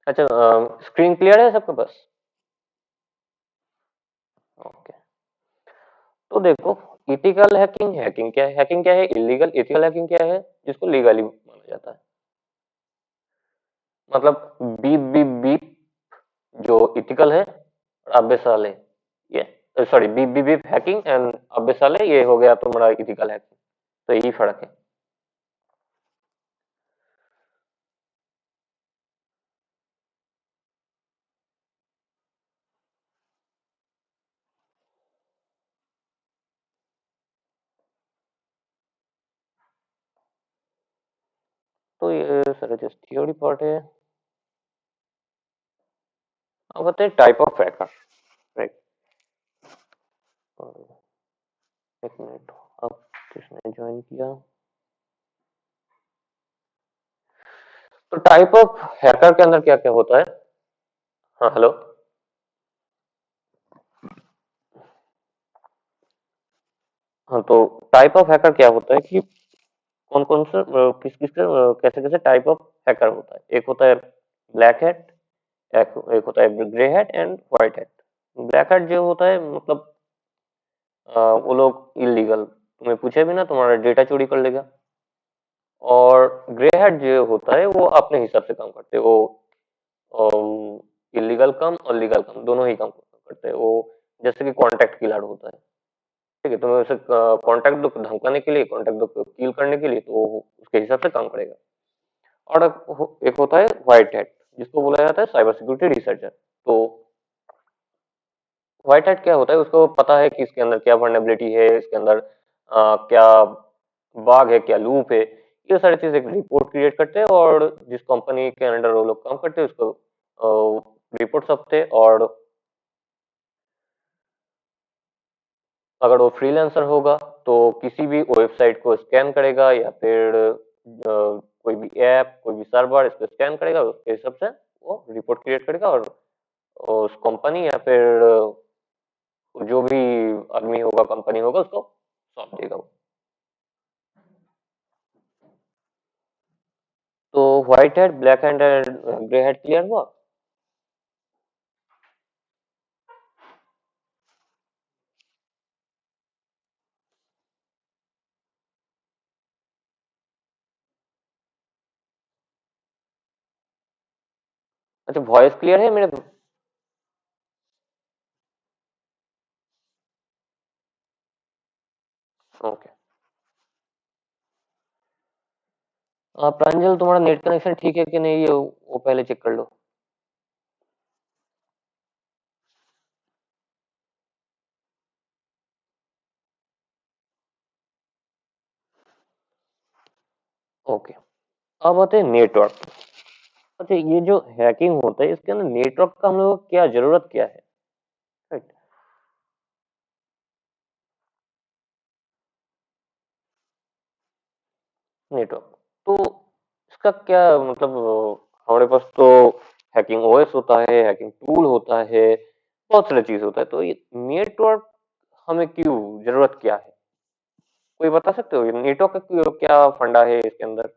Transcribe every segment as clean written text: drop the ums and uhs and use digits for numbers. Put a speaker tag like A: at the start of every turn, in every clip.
A: अच्छा, screen clear है सबके पास? ओके। तो देखो, इथिकल हैकिंग, हैकिंग क्या है, हैकिंग क्या है, इलीगल, इथिकल हैकिंग क्या है, जिसको लीगली माना जाता है। मतलब बीप बीप बीप जो इथिकल है, और अब्बे साले ये, sorry, beep beep beep hacking and अब्बे साले ये हो गया तुम्हारा इथिकल हैकिंग। तो यही फर्क है। तो ये सारे जो थ्योरी पार्ट है। अब होते हैं टाइप ऑफ हैकर, राइट। एक मिनट, अब किसने ज्वाइन किया? तो टाइप ऑफ हैकर के अंदर क्या क्या होता है? हाँ, हेलो। हाँ, तो टाइप ऑफ हैकर क्या होता है कि कौन कौन से किस किस कैसे कैसे टाइप ऑफ हैकर होता है। एक होता है ब्लैक हैट, एक होता है grey hat and white hat. Black hat जो होता है मतलब वो लोग इलीगल, तुम्हें पूछे भी ना तुम्हारा डेटा चोरी कर लेगा। और ग्रे हैट जो होता है वो अपने हिसाब से काम करते हैं, वो इलीगल काम और लीगल काम दोनों ही काम करते हैं वो। जैसे कि कॉन्टैक्ट किलर होता है, ठीक है, तुम्हें उसे कॉन्टैक्ट दो धमकाने के लिए, कॉन्टैक्ट दो किल करने के लिए, तो वो उसके हिसाब से काम करेगा। और एक होता है व्हाइट हैट, जिसको बोला जाता है साइबर सिक्योरिटी रिसर्चर। तो व्हाइट हैट क्या होता है, उसको पता है कि इसके अंदर क्या वर्नेबिलिटी है, इसके अंदर क्या बाग है, क्या लूप है। ये सारी चीजें एक रिपोर्ट क्रिएट करते हैं, और जिस कंपनी के अंडर वो लोग काम करते हैं उसको रिपोर्ट छपते हैं। और अगर वो फ्रीलांसर होगा तो किसी भी वेबसाइट को स्कैन करेगा, या फिर कोई भी ऐप, कोई भी सर्वर इसको स्कैन करेगा, उसके हिसाब से वो रिपोर्ट क्रिएट करेगा, और उस कंपनी या फिर जो भी आदमी होगा, कंपनी होगा, उसको सौंप देगा वो। तो white hat, black hat and grey hat clear हुआ? अच्छा, वॉइस क्लियर है मेरे? ओके। प्रांजल, तुम्हारा नेट कनेक्शन ठीक है कि नहीं, ये वो पहले चेक कर लो। ओके। अब आते हैं नेटवर्क। अच्छा, ये जो हैकिंग होता है इसके अंदर नेटवर्क का हम लोगों को क्या जरूरत क्या है, राइट? नेटवर्क, तो इसका क्या मतलब, हमारे पास तो हैकिंग ओएस होता है, हैकिंग टूल होता है, बहुत सारी चीज होता है, तो ये नेटवर्क हमें क्यों, जरूरत क्या है? कोई बता सकते हो, ये नेटवर्क का क्या फंडा है इसके अंदर?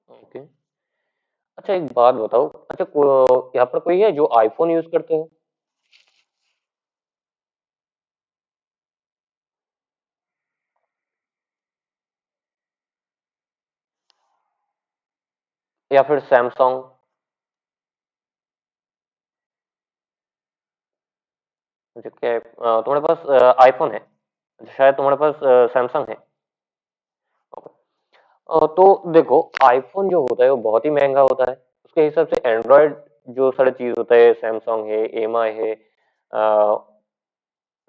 A: ओके। अच्छा, एक बात बताओ, अच्छा यहाँ पर कोई है जो आईफोन यूज करते हो? या फिर सैमसंग? अच्छा, क्या है, तुम्हारे पास आईफोन है? अच्छा, शायद तुम्हारे पास सैमसंग है। ओके। तो देखो, आईफोन जो होता है वो बहुत ही महंगा होता है, उसके हिसाब से एंड्रॉयड जो सारे चीज होता है, सैमसंग है, एमआई है,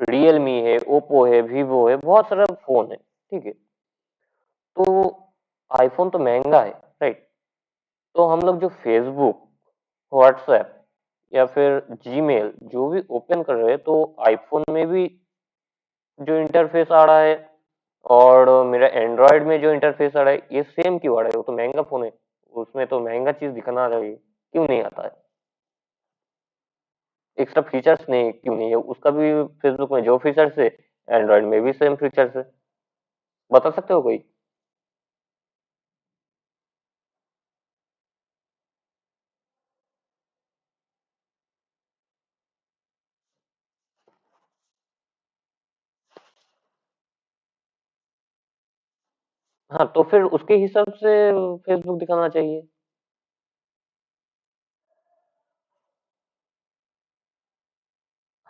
A: रियलमी है, ओप्पो है, वीवो है, बहुत सारा फोन है, ठीक है। तो आईफोन तो महंगा है, राइट। तो हम लोग जो फेसबुक, व्हाट्सएप या फिर जीमेल जो भी ओपन कर रहे हैं, तो आईफोन में भी जो इंटरफेस आ रहा है, और मेरा एंड्रॉयड में जो इंटरफेस आ रहा है, ये सेम क्यों आ रहा है? वो तो महंगा फोन है, उसमें तो महंगा चीज दिखना चाहिए, क्यों नहीं आता है? एक्स्ट्रा फीचर्स नहीं क्यों नहीं है, उसका भी फेसबुक में जो फीचर्स है एंड्रॉइड में भी सेम फीचर्स है। बता सकते हो कोई? हाँ तो फिर उसके हिसाब से फेसबुक दिखाना चाहिए।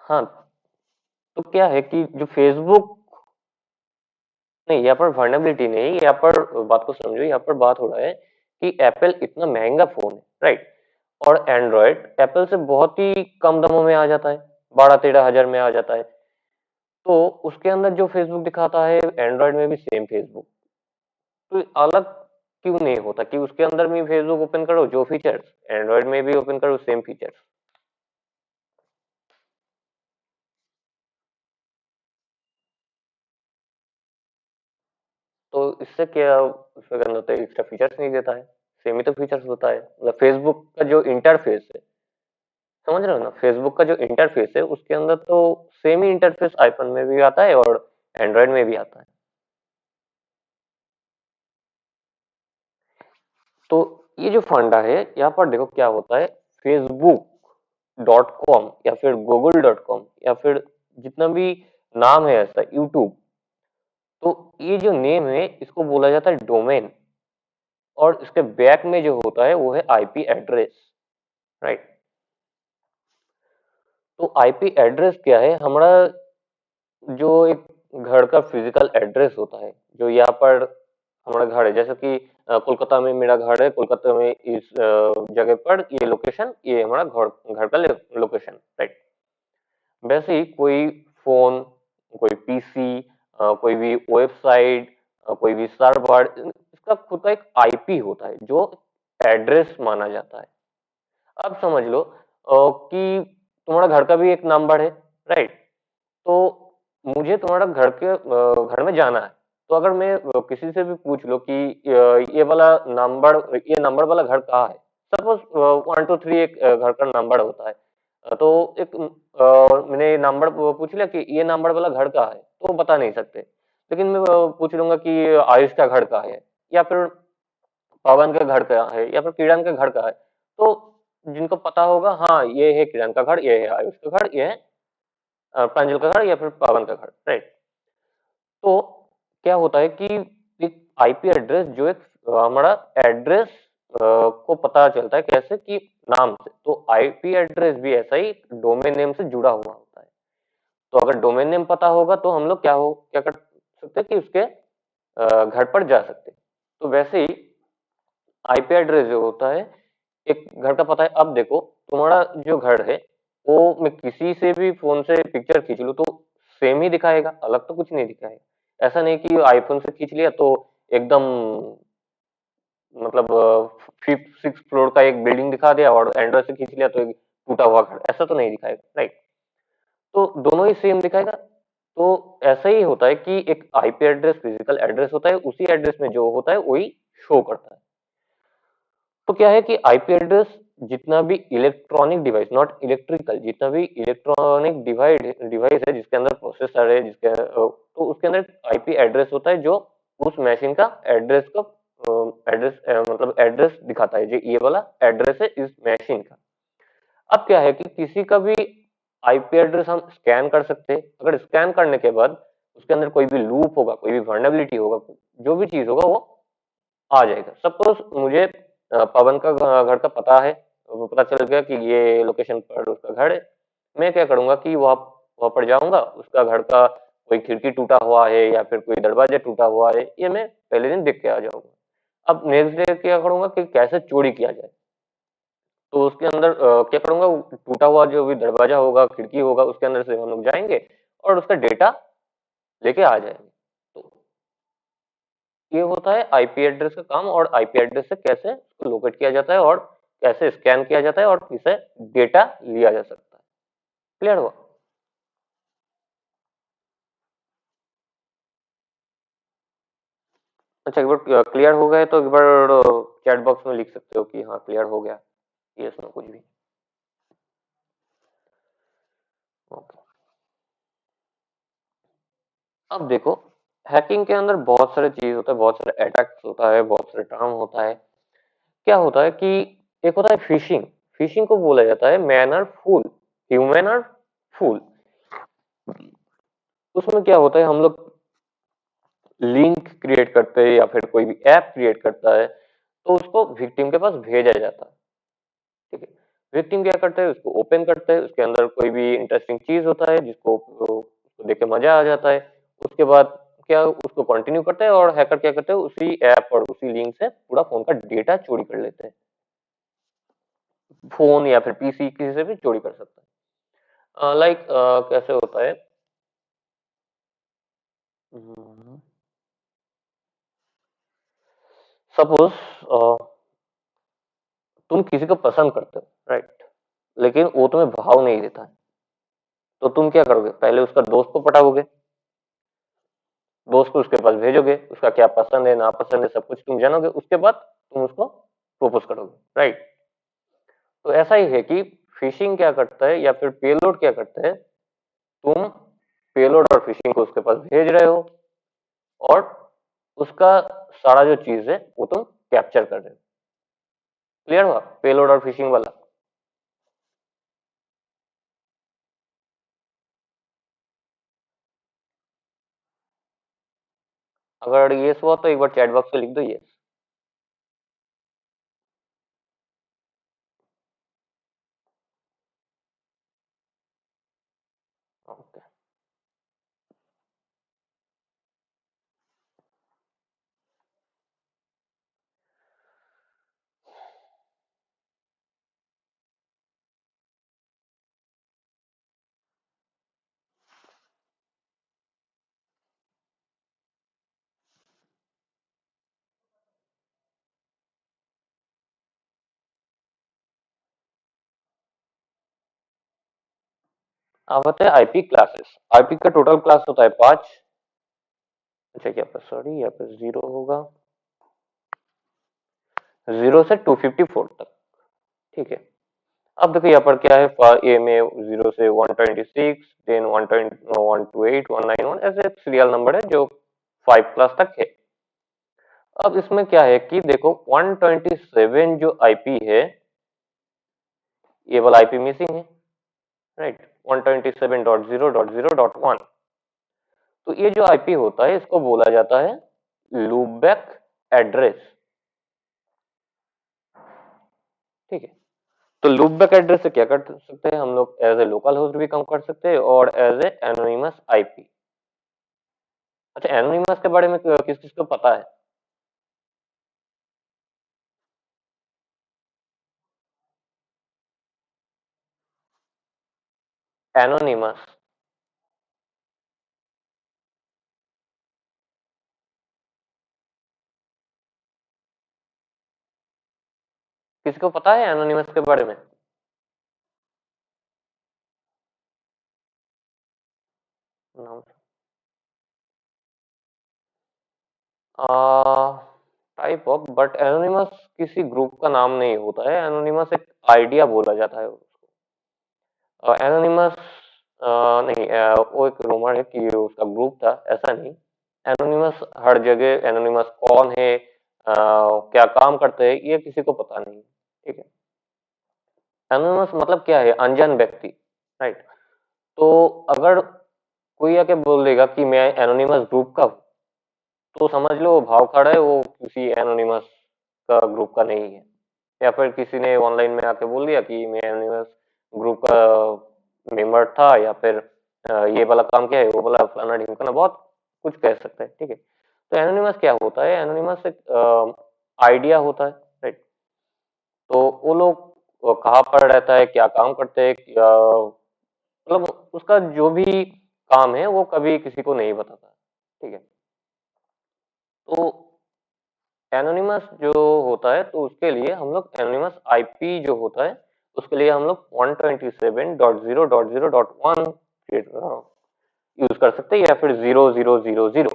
A: हाँ तो क्या है कि जो फेसबुक, नहीं यहाँ पर वर्नेबिलिटी नहीं, यहाँ पर बात को समझो, यहाँ पर बात हो रहा है कि एप्पल इतना महंगा फोन है, राइट, और एंड्रॉयड एप्पल से बहुत ही कम दामों में आ जाता है, 12-13 हजार में आ जाता है। तो उसके अंदर जो फेसबुक दिखाता है एंड्रॉयड में भी सेम फेसबुक, तो अलग क्यों नहीं होता कि उसके अंदर भी फेसबुक ओपन करो जो फीचर्स, एंड्रॉयड में भी ओपन करो सेम फीचर्स। तो इससे क्या उसमें करना होता है, एक्स्ट्रा फीचर्स नहीं देता है, सेम ही तो फीचर्स होता है, मतलब फेसबुक का जो इंटरफेस है, समझ रहे हो ना, फेसबुक का जो इंटरफेस है उसके अंदर तो सेम ही इंटरफेस आईफोन में भी आता है और एंड्रॉयड में भी आता है। तो ये जो फंडा है यहाँ पर देखो क्या होता है, facebook.com या फिर google.com या फिर जितना भी नाम है ऐसा, यूट्यूब, तो ये जो नेम है इसको बोला जाता है डोमेन, और इसके बैक में जो होता है वो है आईपी एड्रेस, राइट। तो आईपी एड्रेस क्या है, हमारा जो एक घर का फिजिकल एड्रेस होता है, जो यहाँ पर हमारा घर है, जैसे कि कोलकाता में मेरा घर है, कोलकाता में इस जगह पर ये लोकेशन, ये हमारा घर घर का लोकेशन, राइट। वैसे ही कोई फोन, कोई पीसी, कोई भी वेबसाइट, कोई भी सर्वर, इसका खुद का एक आईपी होता है जो एड्रेस माना जाता है। अब समझ लो कि तुम्हारा घर का भी एक नंबर है, राइट। तो मुझे तुम्हारा घर में जाना है, तो अगर मैं किसी से भी पूछ लो कि ये वाला नंबर, ये नंबर वाला घर कहाँ है, सपोज 1 2 3 एक घर का नंबर होता है, तो एक मैंने नंबर पूछ लिया कि ये नंबर वाला घर कहाँ है, तो वो बता नहीं सकते। लेकिन मैं पूछ लूंगा कि आयुष का घर कहाँ है, या फिर पवन का घर कहाँ है, या फिर किरण का घर कहाँ है, तो जिनको पता होगा, हाँ ये है किरण का घर, ये है आयुष का घर, ये है प्रांजल का घर, या फिर पवन का घर, राइट। तो क्या होता है कि एक आईपी एड्रेस जो एक हमारा एड्रेस को पता चलता है कैसे कि नाम से, तो आईपी एड्रेस भी ऐसा ही डोमेन नेम से जुड़ा हुआ होता है। तो अगर डोमेन नेम पता होगा तो हम लोग क्या कर सकते हैं कि उसके घर पर जा सकते हैं। तो वैसे ही आईपी एड्रेस जो होता है एक घर का पता है। अब देखो तुम्हारा जो घर है वो मैं किसी से भी फोन से पिक्चर खींच लूँ तो सेम ही दिखाएगा, अलग तो कुछ नहीं दिखाएगा। ऐसा नहीं कि आईफोन से खींच लिया तो एकदम मतलब फिफ्थ सिक्स फ्लोर का एक बिल्डिंग दिखा दिया, और एंड्रॉइड से खींच लिया तो एक टूटा हुआ घर, ऐसा तो नहीं दिखाएगा, राइट। तो दोनों ही सेम दिखाएगा। तो ऐसा ही होता है कि एक आईपी एड्रेस फिजिकल एड्रेस होता है, उसी एड्रेस में जो होता है वही शो करता है। तो क्या है कि आईपी एड्रेस जितना भी इलेक्ट्रॉनिक डिवाइस, नॉट इलेक्ट्रिकल, जितना भी इलेक्ट्रॉनिक डिवाइस है जिसके अंदर प्रोसेसर है, तो उसके अंदर आईपी एड्रेस होता है जो उस मशीन का एड्रेस को मतलब एड्रेस दिखाता है, जो ये वाला एड्रेस है इस मशीन का। अब क्या है कि किसी का भी आईपी एड्रेस हम स्कैन कर सकते हैं, अगर स्कैन करने के बाद उसके अंदर कोई भी लूप होगा, कोई भी वर्नेबिलिटी होगा, जो भी चीज होगा वो आ जाएगा। सपोज मुझे पवन का घर का पता है, वो पता चल गया कि ये लोकेशन पर उसका घर है। मैं क्या करूंगा कि वहां वहां पर जाऊंगा, उसका घर का कोई खिड़की टूटा हुआ है या फिर कोई दरवाजा टूटा हुआ है, ये मैं पहले दिन देख के आ जाऊंगा। अब नेक्स्ट डे क्या करूंगा कि कैसे चोरी किया जाए, तो उसके अंदर क्या करूंगा, वो टूटा हुआ जो भी दरवाजा होगा, खिड़की होगा, उसके अंदर से हम लोग जाएंगे और उसका डेटा लेके आ जाएंगे। तो ये होता है आईपी एड्रेस का काम, और आईपी एड्रेस से कैसे उसको लोकेट किया जाता है और कैसे स्कैन किया जाता है और किसे डेटा लिया जा सकता है। क्लियर हुआ? अच्छा, एक बार क्लियर हो गया तो एक बार चैट बॉक्स में लिख सकते हो कि हाँ क्लियर हो गया, यस नो कुछ भी। अब देखो, हैकिंग के अंदर बहुत सारे चीज होता है, बहुत सारे अटैक्स होता है, बहुत सारे टर्म होता है। क्या होता है कि एक होता है फिशिंग। फिशिंग को बोला जाता है man are fool, human are fool. उसमें क्या होता है, हम लोग लिंक क्रिएट करते हैं या फिर कोई भी ऐप क्रिएट करता है, तो उसको विक्टिम के पास भेजा जाता है। ठीक है, विक्टिम क्या करता है, उसको ओपन करता है, उसके अंदर कोई भी इंटरेस्टिंग चीज होता है जिसको उसको देख के मजा आ जाता है। उसके बाद क्या उसको कंटिन्यू करता है, और हैकर क्या करते हैं, उसी ऐप और उसी लिंक से पूरा फोन का डेटा चोरी कर लेते हैं। फोन या फिर पीसी किसी से भी चोरी कर सकता है। लाइक कैसे होता है, सपोज तुम किसी को पसंद करते हो, राइट, लेकिन वो तुम्हें भाव नहीं देता है, तो तुम क्या करोगे, पहले उसका दोस्त को पटाओगे, दोस्त को उसके पास भेजोगे, उसका क्या पसंद है ना पसंद है सब कुछ तुम जानोगे, उसके बाद तुम उसको प्रपोज करोगे, राइट। तो ऐसा ही है कि फिशिंग क्या करता है या फिर पेलोड क्या करता है, तुम पेलोड और फिशिंग को उसके पास भेज रहे हो, और उसका सारा जो चीज है वो तुम कैप्चर कर रहे हो। क्लियर हुआ पेलोड और फिशिंग वाला? अगर ये हुआ तो एक बार चैट बॉक्स में लिख दो ये। ओके। अब होता है आईपी क्लासेस। आईपी का टोटल क्लास होता है 5। अच्छा, क्या पर सॉरी यहाँ पे जीरो होगा, 0 से 254 तक। ठीक है, अब देखो यहाँ पर क्या है, ए में 0 से 126, देन 128, 191, ऐसे सीरियल नंबर है जो 5 क्लास तक है। अब इसमें क्या है कि देखो 127 जो आईपी है, ये वाला आईपी मिसिंग है, राइट, 127.0.0.1। तो ये जो आईपी होता है इसको बोला जाता है लूपबैक एड्रेस। ठीक है, तो लूपबैक एड्रेस से क्या कर सकते हैं हम लोग, एज ए लोकल होस्ट भी कम कर सकते हैं और एज ए एनोनिमस आईपी। अच्छा, एनोनिमस के बारे में किस किस को पता है? एनोनिमस किसी को पता है एनोनिमस के बारे में? नाम, टाइप ऑफ, बट एनोनिमस किसी ग्रुप का नाम नहीं होता है, एनोनिमस एक आइडिया बोला जाता है उसको। एनोनिमस नहीं, वो एक रूमर है कि उसका ग्रुप था, ऐसा नहीं। एनोनिमस हर जगह, एनोनिमस कौन है, क्या काम करते हैं, ये किसी को पता नहीं। ठीक है, एनोनिमस मतलब क्या है, अनजान व्यक्ति, राइट। तो अगर कोई आके बोल देगा कि मैं एनोनिमस ग्रुप का हूँ, तो समझ लो वो भाव खड़ा है, वो किसी एनोनिमस का ग्रुप का नहीं है। या फिर किसी ने ऑनलाइन में आके बोल दिया कि मैं एनोनिमस ग्रुप का मेंबर था, या फिर ये वाला काम क्या है, वो वाला फलाना ढिमकाना, बहुत कुछ कह सकते हैं। ठीक है, तो एनोनिमस क्या होता है, एनोनिमस एक आइडिया होता है, राइट। तो वो लोग कहाँ पर रहता है, क्या काम करते हैं, मतलब उसका जो भी काम है वो कभी किसी को नहीं बताता। ठीक है, तो एनोनिमस जो होता है, तो उसके लिए हम लोग एनोनिमस आईपी जो होता है, उसके लिए हम लोग 127.0.0.1 यूज कर सकते हैं, या फिर 0000।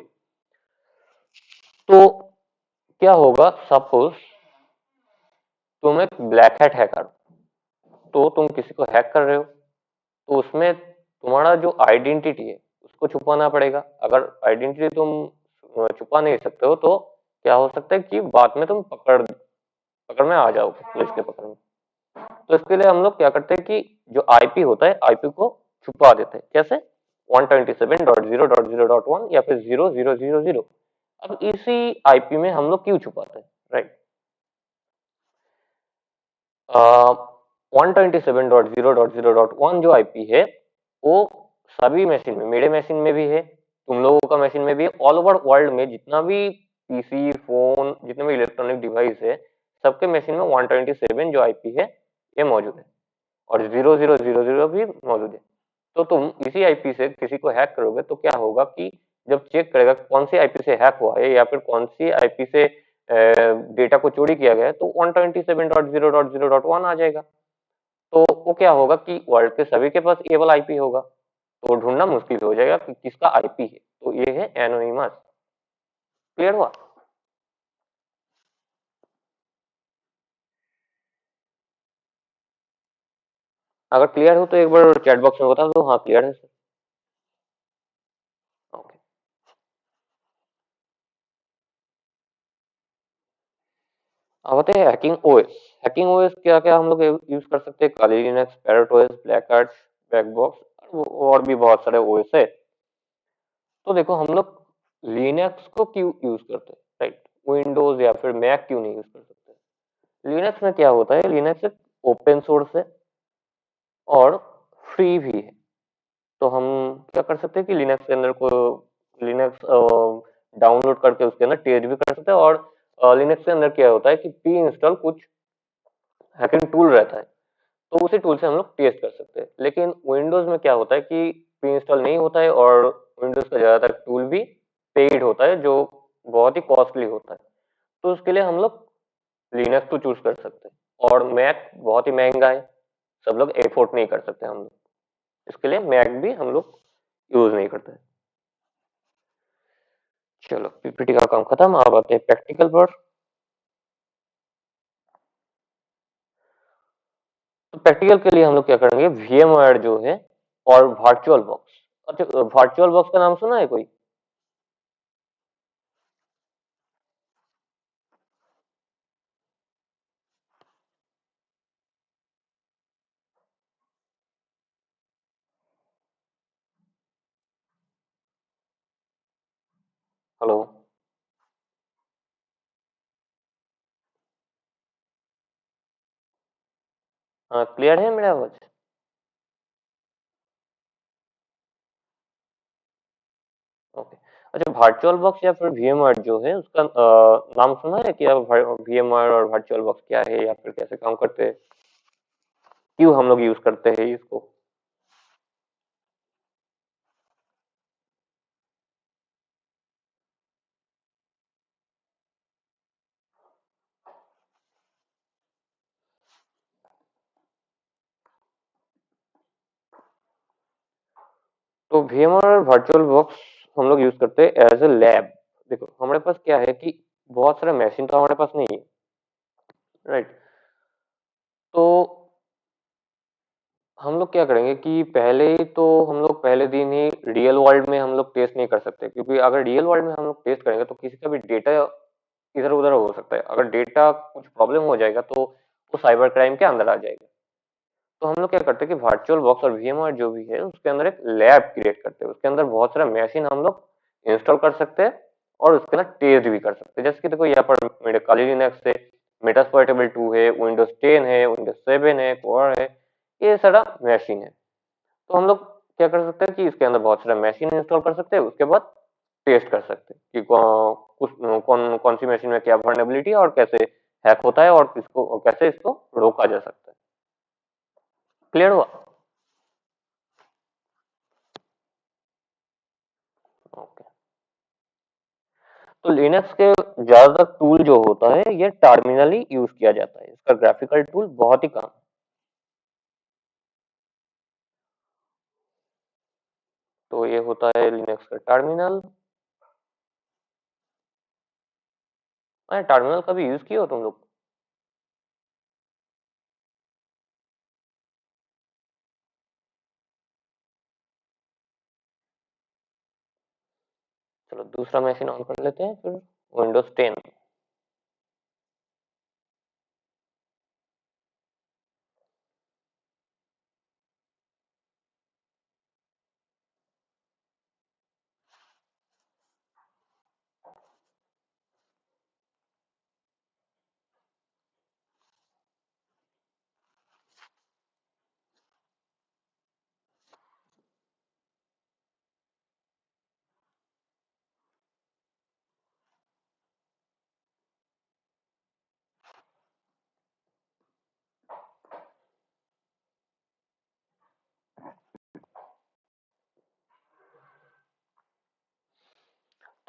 A: तो क्या होगा, सपोज तुम एक ब्लैक हैट हैकर, तो तुम किसी को हैक कर रहे हो, तो उसमें तुम्हारा जो आइडेंटिटी है को छुपाना पड़ेगा। अगर आइडेंटिटी तुम छुपा नहीं सकते हो तो क्या हो सकता है कि बाद में तुम पकड़ में आ जाओगे, पुलिस के पकड़ में। तो इसके लिए हम लोग क्या करते हैं कि जो आईपी होता है, आईपी को छुपा देते हैं। कैसे? 127.0.0.1 या फिर 0000। अब इसी आईपी में हम लोग क्यों छुपाते हैं, राइट? 127.0.0.1 जो आईपी है वो सभी मशीन में, मेरे मशीन में भी है, तुम लोगों का मशीन में भी है, ऑल ओवर वर्ल्ड में जितना भी पीसी, फोन, जितने भी इलेक्ट्रॉनिक डिवाइस है, सबके मशीन में 127 जो आईपी है ये मौजूद है, और 0000 भी मौजूद है। तो तुम इसी आईपी से किसी को हैक करोगे तो क्या होगा कि जब चेक करेगा कौन सी आईपी से हैक हुआ है या फिर कौन सी आईपी से डेटा को चोरी किया गया है, तो 127.0.0.1 आ जाएगा। तो वो क्या होगा कि वर्ल्ड के सभी के पास ये वाला आईपी होगा, तो ढूंढना मुश्किल हो जाएगा कि किसका आईपी है। तो ये है एनोनिमस। क्लियर हुआ? अगर क्लियर हो तो एक बार चैट बॉक्स में बता दो हाँ क्लियर है सर। ओके। अब आते हैं हैकिंग ओएस। हैकिंग ओएस क्या क्या हम लोग यूज कर सकते हैं? Kali Linux, Parrot OS, black art, BackBox और भी बहुत सारे ओएस है। तो देखो हम लोग लिनक्स को क्यों यूज करते हैं, राइट? विंडोज या फिर मैक क्यों नहीं यूज कर सकते? लिनक्स में क्या होता है, लिनक्स एक ओपन सोर्स है और फ्री भी है। तो हम क्या कर सकते हैं कि लिनक्स के अंदर को लिनक्स डाउनलोड करके उसके अंदर टेस्ट भी कर सकते हैं। और लिनक्स के अंदर क्या होता है कि पी इंस्टॉल कुछ हैकिंग टूल रहता है, तो उसी टूल से हम लोग टेस्ट कर सकते हैं। लेकिन विंडोज में क्या होता है कि प्री इंस्टॉल नहीं होता है, और विंडोज का ज्यादातर टूल भी पेड होता है जो बहुत ही कॉस्टली होता है। तो उसके लिए हम लोग लिनक्स को चूज कर सकते हैं। और मैक बहुत ही महंगा है, सब लोग एफोर्ड नहीं कर सकते हम लोग, इसके लिए मैक भी हम लोग यूज नहीं करते। चलो पीपीटी का काम खत्म, अब आते हैं प्रैक्टिकल पर। तो प्रैक्टिकल के लिए हम लोग क्या करेंगे, VMware जो है और वर्चुअल बॉक्स। अच्छा, वर्चुअल बॉक्स का नाम सुना है कोई? हेलो? हाँ क्लियर है मेरा आवाज? ओके। अच्छा, वर्चुअल बॉक्स या फिर VMware जो है उसका नाम सुना है कि अब VMware और वर्चुअल बॉक्स क्या है या फिर कैसे काम करते हैं, क्यों हम लोग यूज करते हैं इसको? तो VMware और वर्चुअल बॉक्स हम लोग यूज करते हैं एज ए लैब। देखो हमारे पास क्या है कि बहुत सारे मशीन तो हमारे पास नहीं है, राइट? तो हम लोग क्या करेंगे कि पहले ही तो हम लोग पहले दिन ही रियल वर्ल्ड में हम लोग टेस्ट नहीं कर सकते, क्योंकि अगर रियल वर्ल्ड में हम लोग टेस्ट करेंगे तो किसी का भी डेटा इधर उधर हो सकता है। अगर डेटा कुछ प्रॉब्लम हो जाएगा तो वो साइबर क्राइम के अंदर आ जाएगा। तो हम लोग क्या करते हैं कि वर्चुअल बॉक्स और VMware जो भी है उसके अंदर एक लैब क्रिएट करते हैं, उसके अंदर बहुत सारा मशीन हम लोग इंस्टॉल कर सकते हैं और उसके अंदर टेस्ट भी कर सकते हैं। जैसे कि देखो यहाँ पर मेरे काली लिनक्स है, मेटास्प्लोइटेबल 2 है, विंडोज 10 है, विंडोज 7 है, कोर है, ये सारा मशीन है। तो हम लोग क्या कर सकते हैं कि इसके अंदर बहुत सारा मशीन इंस्टॉल कर सकते हैं, उसके बाद टेस्ट कर सकते हैं कि कौन सी मशीन में क्या वर्नेबिलिटी है और कैसे हैक होता है और किसको कैसे इसको रोका जा सकता है। क्लियर हुआ? ओके। तो लिनक्स के ज्यादातर टूल जो होता है ये टर्मिनली यूज किया जाता है, इसका ग्राफिकल टूल बहुत ही कम। तो ये होता है लिनक्स का टर्मिनल। टर्मिनल कभी यूज किए हो तुम लोग? दूसरा मशीन ऑन कर लेते हैं, फिर विंडोज 10।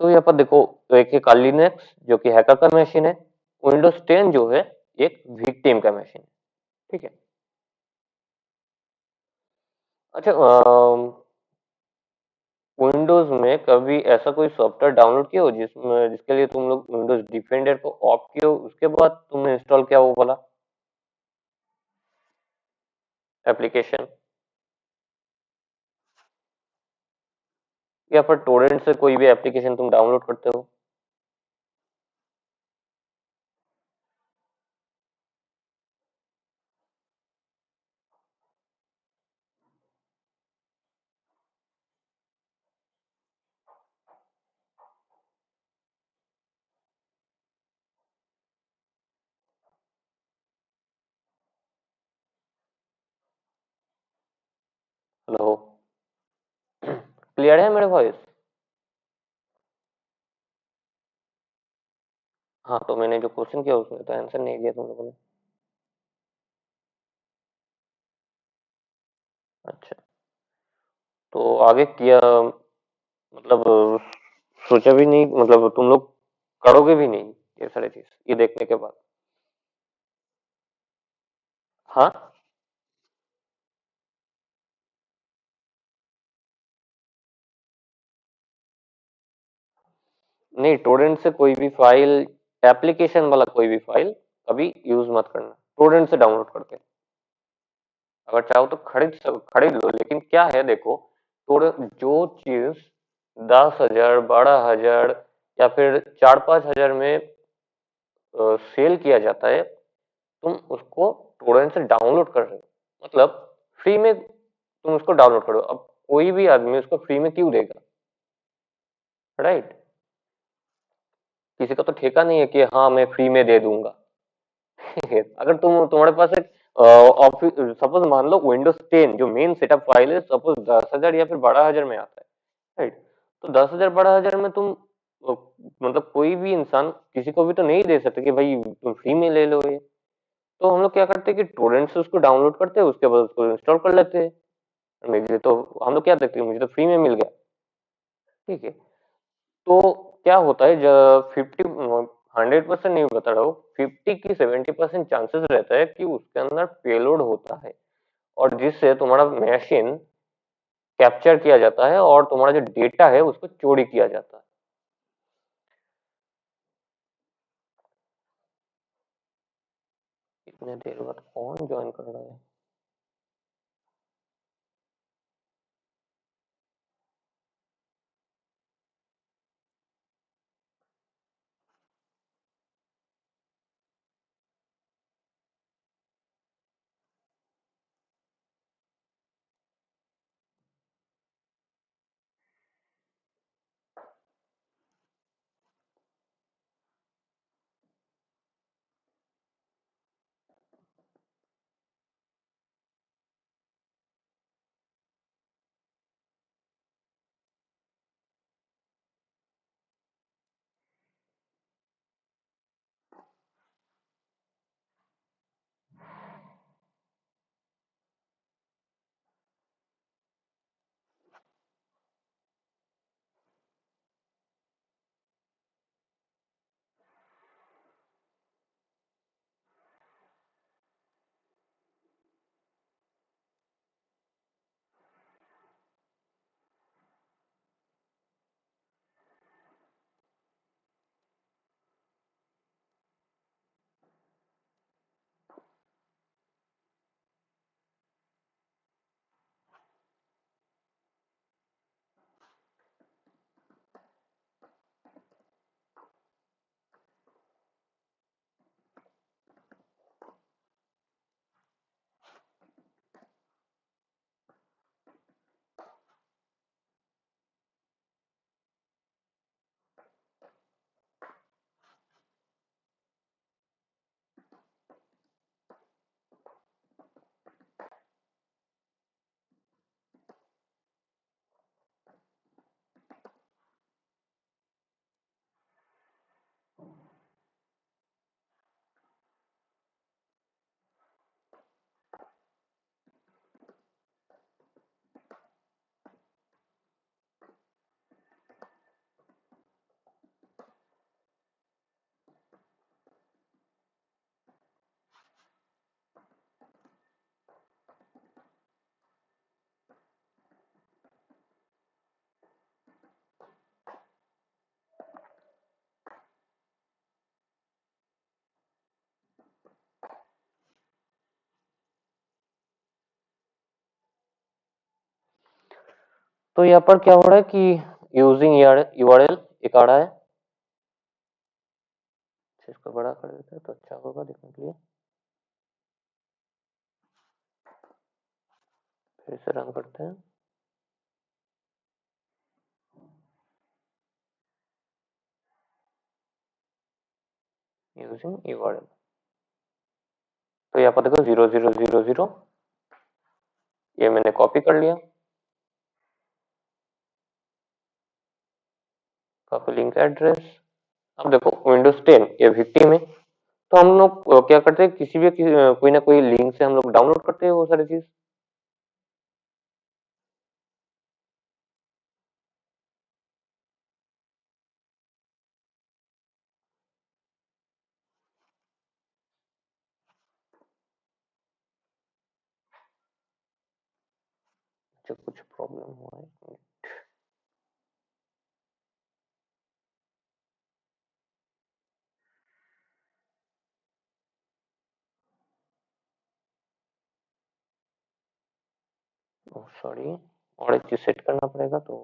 A: तो यहाँ पर देखो, तो एक है काली लिनक्स जो कि हैकर का मशीन है। विंडोज 10 जो है एक विक्टिम का मशीन है। ठीक है। अच्छा, विंडोज में कभी ऐसा कोई सॉफ्टवेयर डाउनलोड किया हो जिसमें जिसके लिए तुम लोग विंडोज डिफेंडर को ऑफ किए हो, उसके बाद तुमने इंस्टॉल किया वो वाला एप्लीकेशन, या फिर टोरेंट से कोई भी एप्लीकेशन तुम डाउनलोड करते हो? हेलो। क्लियर है मेरे वॉइस? हाँ, तो मैंने जो क्वेश्चन किया उसमें तो आंसर नहीं दिया तुम लोगों ने। अच्छा, तो आगे किया मतलब सोचा भी नहीं, मतलब तुम लोग करोगे भी नहीं ये सारी चीज ये देखने के बाद? हाँ। नहीं, टोरेंट से कोई भी फाइल, एप्लीकेशन वाला कोई भी फाइल कभी यूज मत करना टोरेंट से डाउनलोड करके। अगर चाहो तो खरीद लो, लेकिन क्या है देखो, टोरेंट जो चीज 10,000 12,000 या फिर 4-5 हजार में सेल किया जाता है, तुम उसको टोरेंट से डाउनलोड कर रहे हो, मतलब फ्री में तुम उसको डाउनलोड करो। अब कोई भी आदमी उसको फ्री में क्यों देगा? राइट। किसी का तो ठेका नहीं है कि हाँ मैं फ्री में दे दूंगा। ठीक है, अगर तुम्हारे पास एक ऑफिस, सपोज मान लो विंडोज 10 जो मेन सेटअप फाइल है, सपोज 10,000 या फिर 12,000 में आता है, राइट? तो 10,000 12,000 में तुम अ, मतलब कोई भी इंसान किसी को भी तो नहीं दे सकते कि भाई तुम फ्री में ले लो ये। तो हम लोग क्या करते हैं कि टोरेंट से उसको डाउनलोड करते हैं, उसके बाद उसको इंस्टॉल कर लेते हैं। मुझे तो हम लोग क्या देखते हैं, मुझे तो फ्री में मिल गया। ठीक है। तो क्या होता है जब 100% नहीं बता रहा हूँ, 50 की 70% चांसेस रहता है कि उसके अंदर पेलोड होता है, और जिससे तुम्हारा मशीन कैप्चर किया जाता है और तुम्हारा जो डेटा है उसको चोरी किया जाता है। इतने देर बाद कौन ज्वाइन कर रहा है? तो यहाँ पर क्या हो रहा है कि यूजिंग यूआरएल एक आ रहा है, इसको बड़ा कर देते हैं तो अच्छा होगा देखने के लिए। फिर से रन करते हैं। यूजिंग यूआरएल, तो यहाँ पर देखो 0000, ये मैंने कॉपी कर लिया, कॉपी लिंक एड्रेस। अब देखो विंडोज 10 ये विक्टिम है, तो हम लोग क्या करते हैं, किसी भी कोई ना कोई लिंक से हम लोग डाउनलोड करते हैं वो सारी चीज। अच्छा कुछ प्रॉब्लम हुआ है, सॉरी, और एक चीज सेट करना पड़ेगा। तो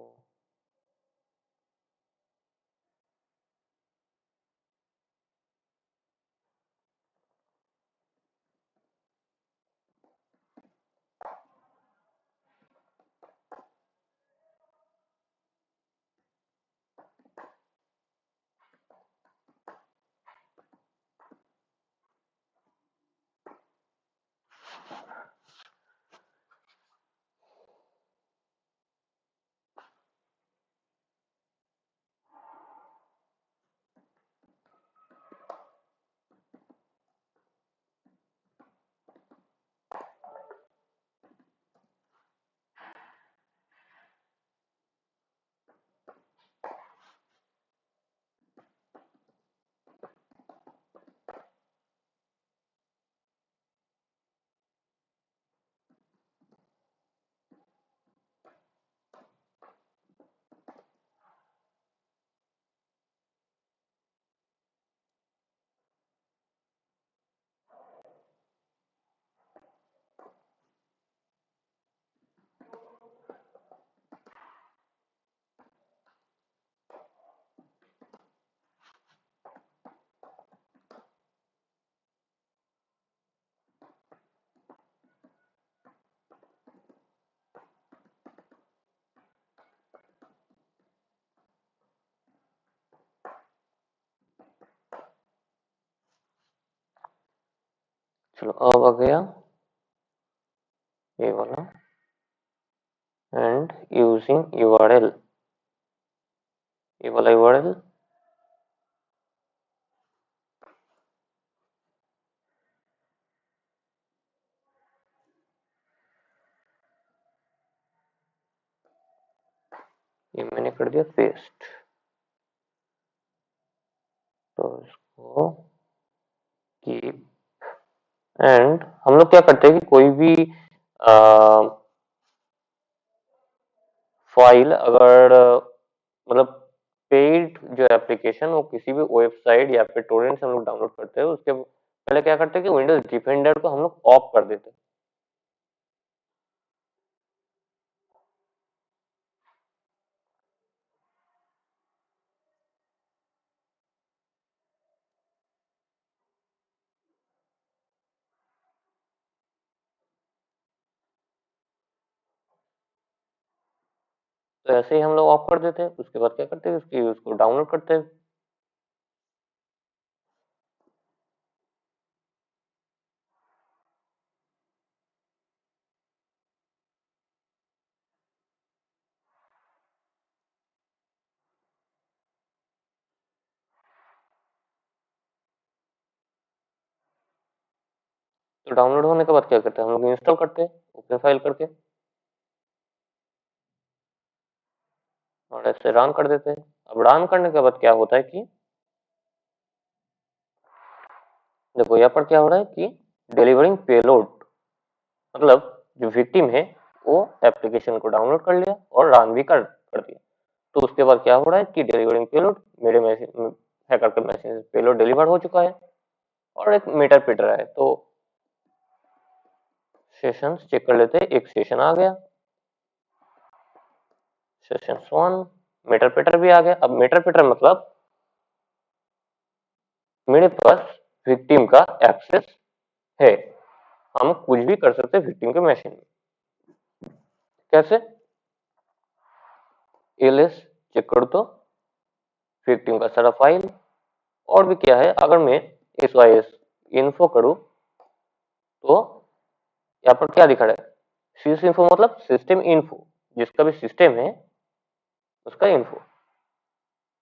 A: चलो अब आ गया ये वाला, एंड यूजिंग यूआरएल, ये वाला यूआरएल, ये मैंने कर दिया पेस्ट। तो इसको कीप, एंड हम लोग क्या करते हैं कि कोई भी फाइल अगर मतलब पेड जो एप्लीकेशन वो किसी भी वेबसाइट या फिर टोरेंट से हम लोग डाउनलोड करते हैं, उसके पहले क्या करते हैं कि विंडोज डिफेंडर को हम लोग ऑफ कर देते हैं। तो ऐसे ही हम लोग ऑफ कर देते हैं। उसके बाद क्या करते हैं, उसकी उसको डाउनलोड करते हैं। तो डाउनलोड होने के बाद क्या करते हैं, हम लोग इंस्टॉल करते हैं ओपन फाइल करके, और ऐसे रन कर देते हैं। अब रन करने के बाद क्या होता है कि देखो यहाँ पर क्या हो रहा है कि डिलीवरिंग पेलोड, मतलब जो विक्टिम है वो एप्लीकेशन को डाउनलोड कर लिया और रन भी कर दिया। तो उसके बाद क्या हो रहा है कि डिलीवरिंग पेलोड, मेरे मैसेज हैकर का मैसेज पेलोड डिलीवर हो चुका है और एक मीटर पिट रहा है। तो सेशंस चेक कर लेते हैं, एक सेशन आ गया। सेशन 1 मेटापेटर भी आ गया। अब मेटापेटर मतलब मेरे पास विक्टिम का एक्सेस है, हम कुछ भी कर सकते हैं विक्टिम के मशीन में। कैसे? एलएस चेक कर दो विक्टिम का सारा फाइल। और भी क्या है, अगर मैं SYS इन्फो करूं तो यहाँ पर क्या दिखा रहा है, सिस इन्फो मतलब सिस्टम इन्फो, जिसका भी सिस्टम है उसका इन्फो।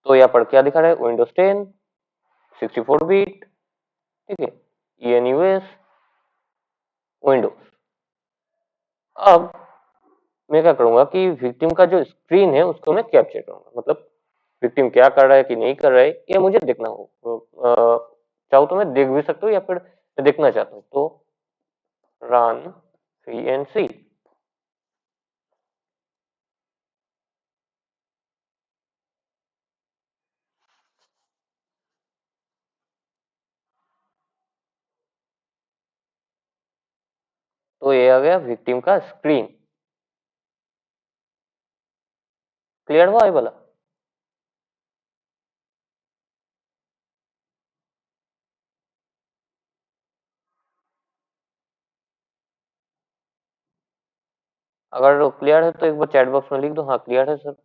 A: तो यहाँ पर क्या दिखा रहा है, विंडोज 10 64 बिट, ठीक है, ENUS विंडोज। अब मैं क्या करूंगा कि विक्टिम का जो स्क्रीन है उसको मैं कैप्चर करूंगा, मतलब विक्टिम क्या कर रहा है कि नहीं कर रहा है ये मुझे देखना हो। चाहो तो मैं देख भी सकता हूँ या फिर मैं देखना चाहता हूँ तो रन VNC। तो ये आ गया विक्टिम का स्क्रीन। क्लियर हुआ ये वाला? अगर क्लियर है तो एक बार चैट बॉक्स में लिख दो, हाँ क्लियर है सर।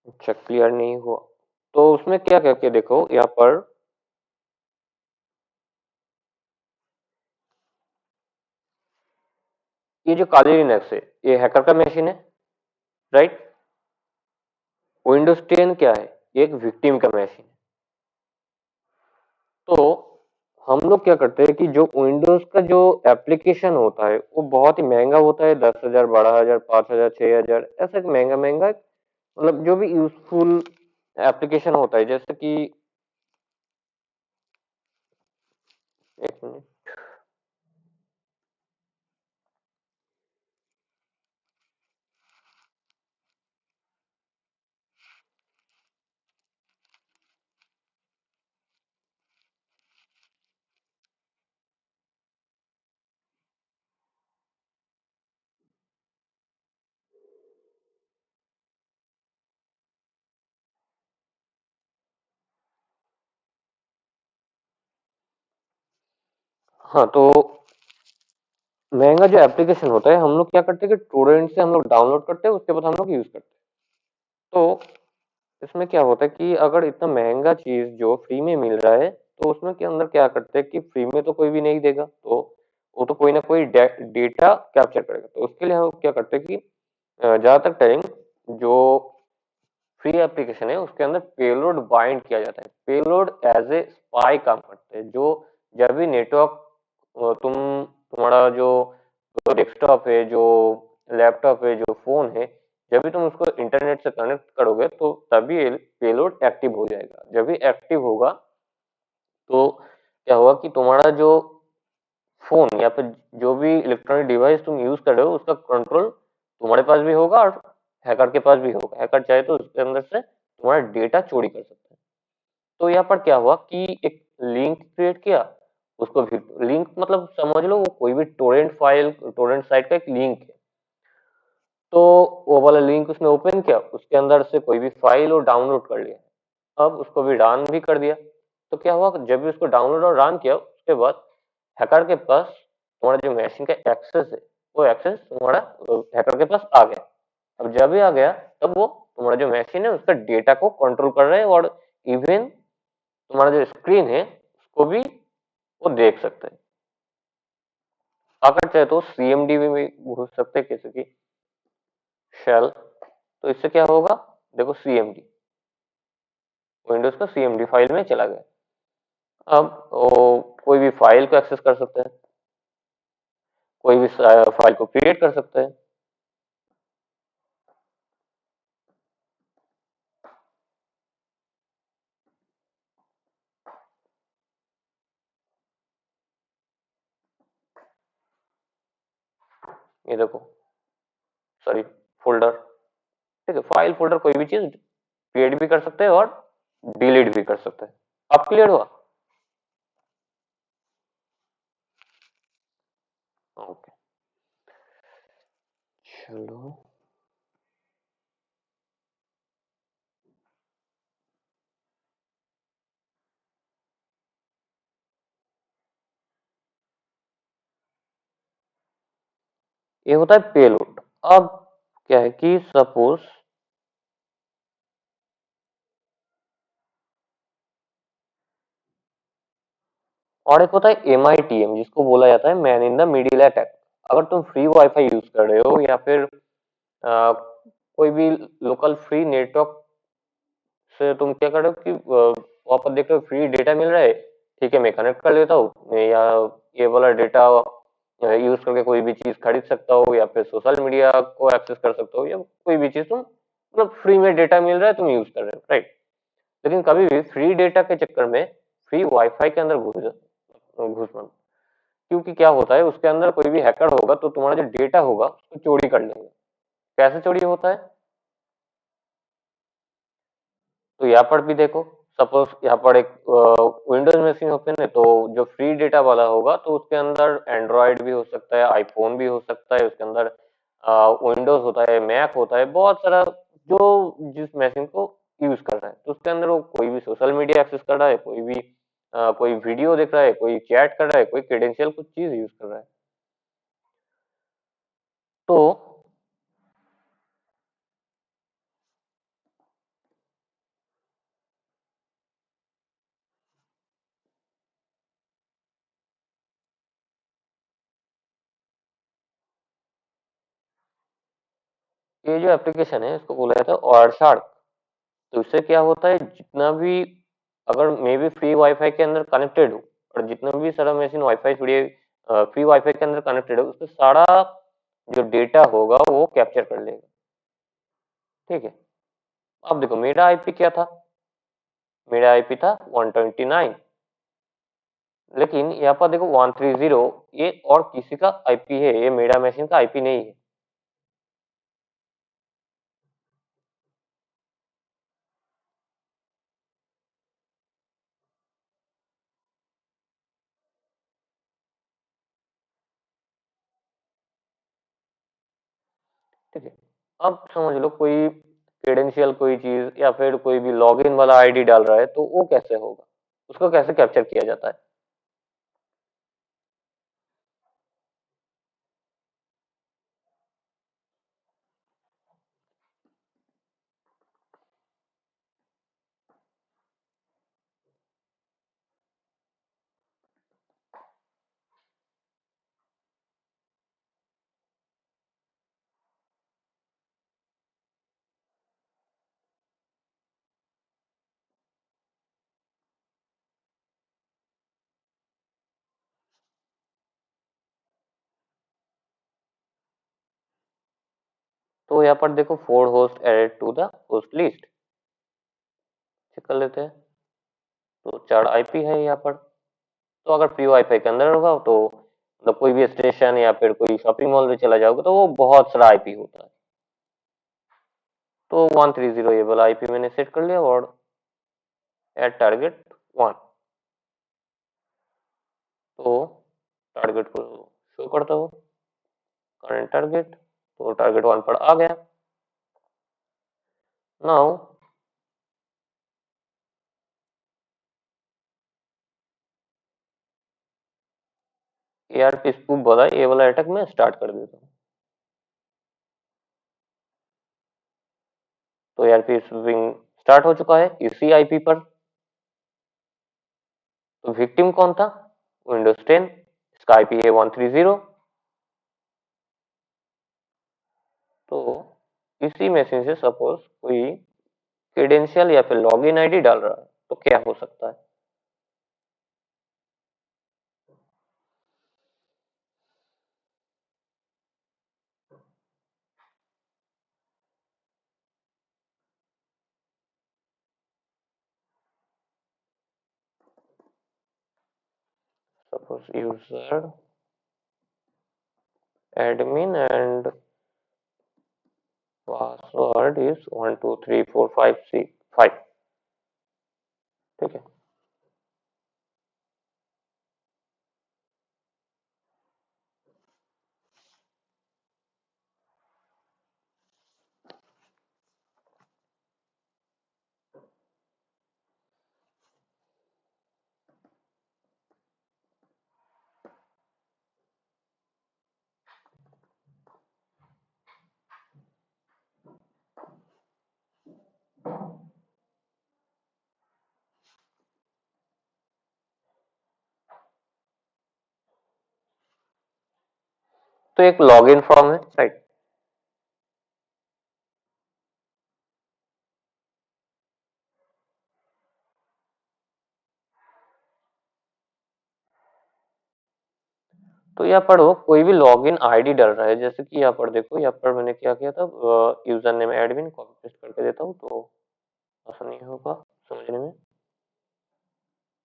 A: अच्छा क्लियर नहीं हुआ तो उसमें क्या करके देखो, यहाँ पर ये जो काली लिनक्स है ये हैकर का मशीन है, राइट। विंडोज 10 क्या है, ये एक विक्टिम का मशीन है। तो हम लोग क्या करते हैं कि जो विंडोज का जो एप्लीकेशन होता है वो बहुत ही महंगा होता है, 10,000 12,000 5,000 6,000 ऐसा महंगा महंगा, मतलब जो भी यूजफुल एप्लीकेशन होता है, जैसे कि एक मिनट, हाँ तो महंगा जो एप्लीकेशन होता है हम लोग क्या करते हैं कि टोरेंट से हम लोग डाउनलोड करते हैं, उसके बाद हम लोग यूज करते हैं। तो इसमें क्या होता है कि अगर इतना महंगा चीज जो फ्री में मिल रहा है तो उसमें के अंदर क्या करते हैं कि फ्री में तो कोई भी नहीं देगा, तो वो तो कोई ना कोई डेटा कैप्चर करेगा। तो उसके लिए हम क्या करते हैं कि ज्यादातर टाइम जो फ्री एप्लीकेशन है उसके अंदर पेलोड बाइंड किया जाता है। पेलोड एज ए स्पाई काम करते हैं, जो जब भी नेटवर्क तुम्हारा जो डेस्कटॉप है, जो लैपटॉप है, जो फोन है, जब भी तुम उसको इंटरनेट से कनेक्ट करोगे तो तभी पेलोड एक्टिव हो जाएगा। जब भी एक्टिव होगा तो क्या होगा कि तुम्हारा जो फोन या फिर जो भी इलेक्ट्रॉनिक डिवाइस तुम यूज कर रहे हो उसका कंट्रोल तुम्हारे पास भी होगा और हैकर के पास भी होगा। हैकर चाहे तो उसके अंदर से तुम्हारा डेटा चोरी कर सकता है। तो यहाँ पर क्या हुआ कि एक लिंक क्रिएट किया, उसको भी लिंक मतलब समझ लो वो कोई भी टोरेंट फाइल, टोरेंट साइट का एक लिंक है। तो वो वाला लिंक उसने ओपन किया, उसके अंदर से कोई भी फाइल और डाउनलोड कर लिया, अब उसको भी रन भी कर दिया। तो क्या हुआ, जब भी उसको डाउनलोड और रन किया उसके बाद हैकर के पास तुम्हारा जो मशीन का एक्सेस है वो एक्सेस तुम्हारा हैकर के पास आ गया। अब जब भी आ गया तब वो तुम्हारा जो मशीन है उसका डेटा को कंट्रोल कर रहे हैं और इवन तुम्हारा जो स्क्रीन है उसको भी वो देख सकते हैं। अगर चाहे तो CMD में घुस सकते हैं किसी की शेल। तो इससे क्या होगा, देखो CMD विंडोज का CMD फाइल में चला गया। अब वो कोई भी फाइल को एक्सेस कर सकते हैं, कोई भी फाइल को क्रिएट कर सकते हैं। ये देखो, सॉरी, फोल्डर। ठीक है, फाइल फोल्डर कोई भी चीज क्रिएट भी कर सकते हैं और डिलीट भी कर सकते हैं। अब क्लियर हुआ? ओके, चलो। ये होता है पेलोड। अब क्या है कि सपोज और एक होता है MITM, जिसको बोला जाता है man in the middle attack. अगर तुम फ्री वाईफाई यूज कर रहे हो या फिर कोई भी लोकल फ्री नेटवर्क से तुम क्या कर रहे हो कि वहां पर देख रहे हो फ्री डेटा मिल रहा है, ठीक है मैं कनेक्ट कर लेता हूँ, या ये वाला डेटा यूज करके कोई भी चीज खरीद सकता हो या फिर सोशल मीडिया को एक्सेस कर सकते हो, या कोई भी चीज तुम मतलब फ्री में डेटा मिल रहा है तुम यूज कर रहे हो, राइट। लेकिन कभी भी फ्री डेटा के चक्कर में फ्री वाईफाई के अंदर घुस मत, क्योंकि क्या होता है उसके अंदर कोई भी हैकर होगा तो तुम्हारा जो डेटा होगा उसको चोरी कर लेंगे। कैसे चोरी होता है? तो यहाँ पर भी देखो, सपोज यहाँ पर एक विंडोज मशीन ओपन है, तो जो फ्री डेटा वाला होगा तो उसके अंदर एंड्रॉयड भी हो सकता है, आईफोन भी हो सकता है, उसके अंदर विंडोज होता है, मैक होता है, बहुत सारा जो जिस मशीन को यूज कर रहा है, तो उसके अंदर वो कोई भी सोशल मीडिया एक्सेस कर रहा है, कोई भी कोई वीडियो देख रहा है, कोई चैट कर रहा है, कोई क्रेडेंशियल कुछ चीज यूज कर रहा है। तो ये जो एप्लीकेशन है इसको बोला जाता है वायरशार्क। तो इससे क्या होता है, जितना भी अगर मैं भी फ्री वाईफाई के अंदर कनेक्टेड हूँ और जितना भी सारा मशीन वाईफाई फ्री वाईफाई के अंदर कनेक्टेड है, उससे सारा जो डेटा होगा वो कैप्चर कर लेगा। ठीक है, अब देखो मेरा आईपी क्या था, मेरा आईपी था 129, लेकिन यहाँ पर देखो 130, ये और किसी का आईपी है, ये मेरा मशीन का आईपी नहीं है। ठीक है, अब समझ लो कोई क्रेडेंशियल कोई चीज या फिर कोई भी लॉगिन वाला आईडी डाल रहा है, तो वो कैसे होगा, उसको कैसे कैप्चर किया जाता है? तो यहाँ पर देखो 4 host added to the host list, check कर लेते हैं। तो 4 आईपी है यहाँ पर। तो अगर फ्री वाईफाई के अंदर होगा तो मतलब कोई भी स्टेशन या फिर कोई शॉपिंग मॉल में चला जाओगे तो वो बहुत सारा आईपी होता है। तो 130 ये वाला आईपी मैंने सेट कर लिया और एट टारगेट 1। तो टारगेट को शो करता हूँ, करंट टारगेट, तो टारगेट 1 पर आ गया। नाउ ARP स्पूफ वाला ये वाला अटैक मैं स्टार्ट कर देता हूँ। तो ARP स्पूफिंग स्टार्ट हो चुका है इसी आईपी पर। तो विक्टिम कौन था? विंडोज 10, इसका आईपी है 130। तो इसी मशीन से सपोज कोई क्रेडेंशियल या फिर लॉगिन आईडी डाल रहा है, तो क्या हो सकता है? suppose user admin and password is 1 2 3 4 5 6 5। ठीक है। तो एक लॉगिन फॉर्म है, राइट। तो यहाँ पर वो कोई भी लॉगिन आईडी डल रहा है, जैसे कि यहाँ पर देखो, यहाँ पर मैंने क्या किया था, user name admin copy paste करके देता हूँ तो आसानी होगा समझने में।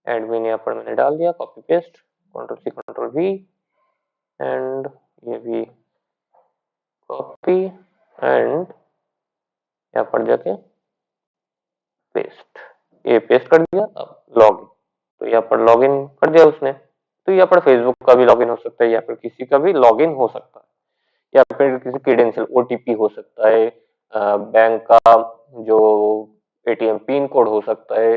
A: एडमिन यहाँ पर मैंने डाल दिया, copy paste, Ctrl+C Ctrl+V, and ये भी कॉपी, एंड यहाँ पर जाके पेस्ट, ये पेस्ट कर दिया। अब लॉगिन, तो यहाँ पर लॉगिन कर दिया उसने। तो यहाँ पर फेसबुक का भी लॉगिन हो सकता है, या फिर किसी का भी लॉगिन हो सकता है, या फिर किसी क्रेडेंशियल ओटीपी हो सकता है, बैंक का जो एटीएम पिन कोड हो सकता है,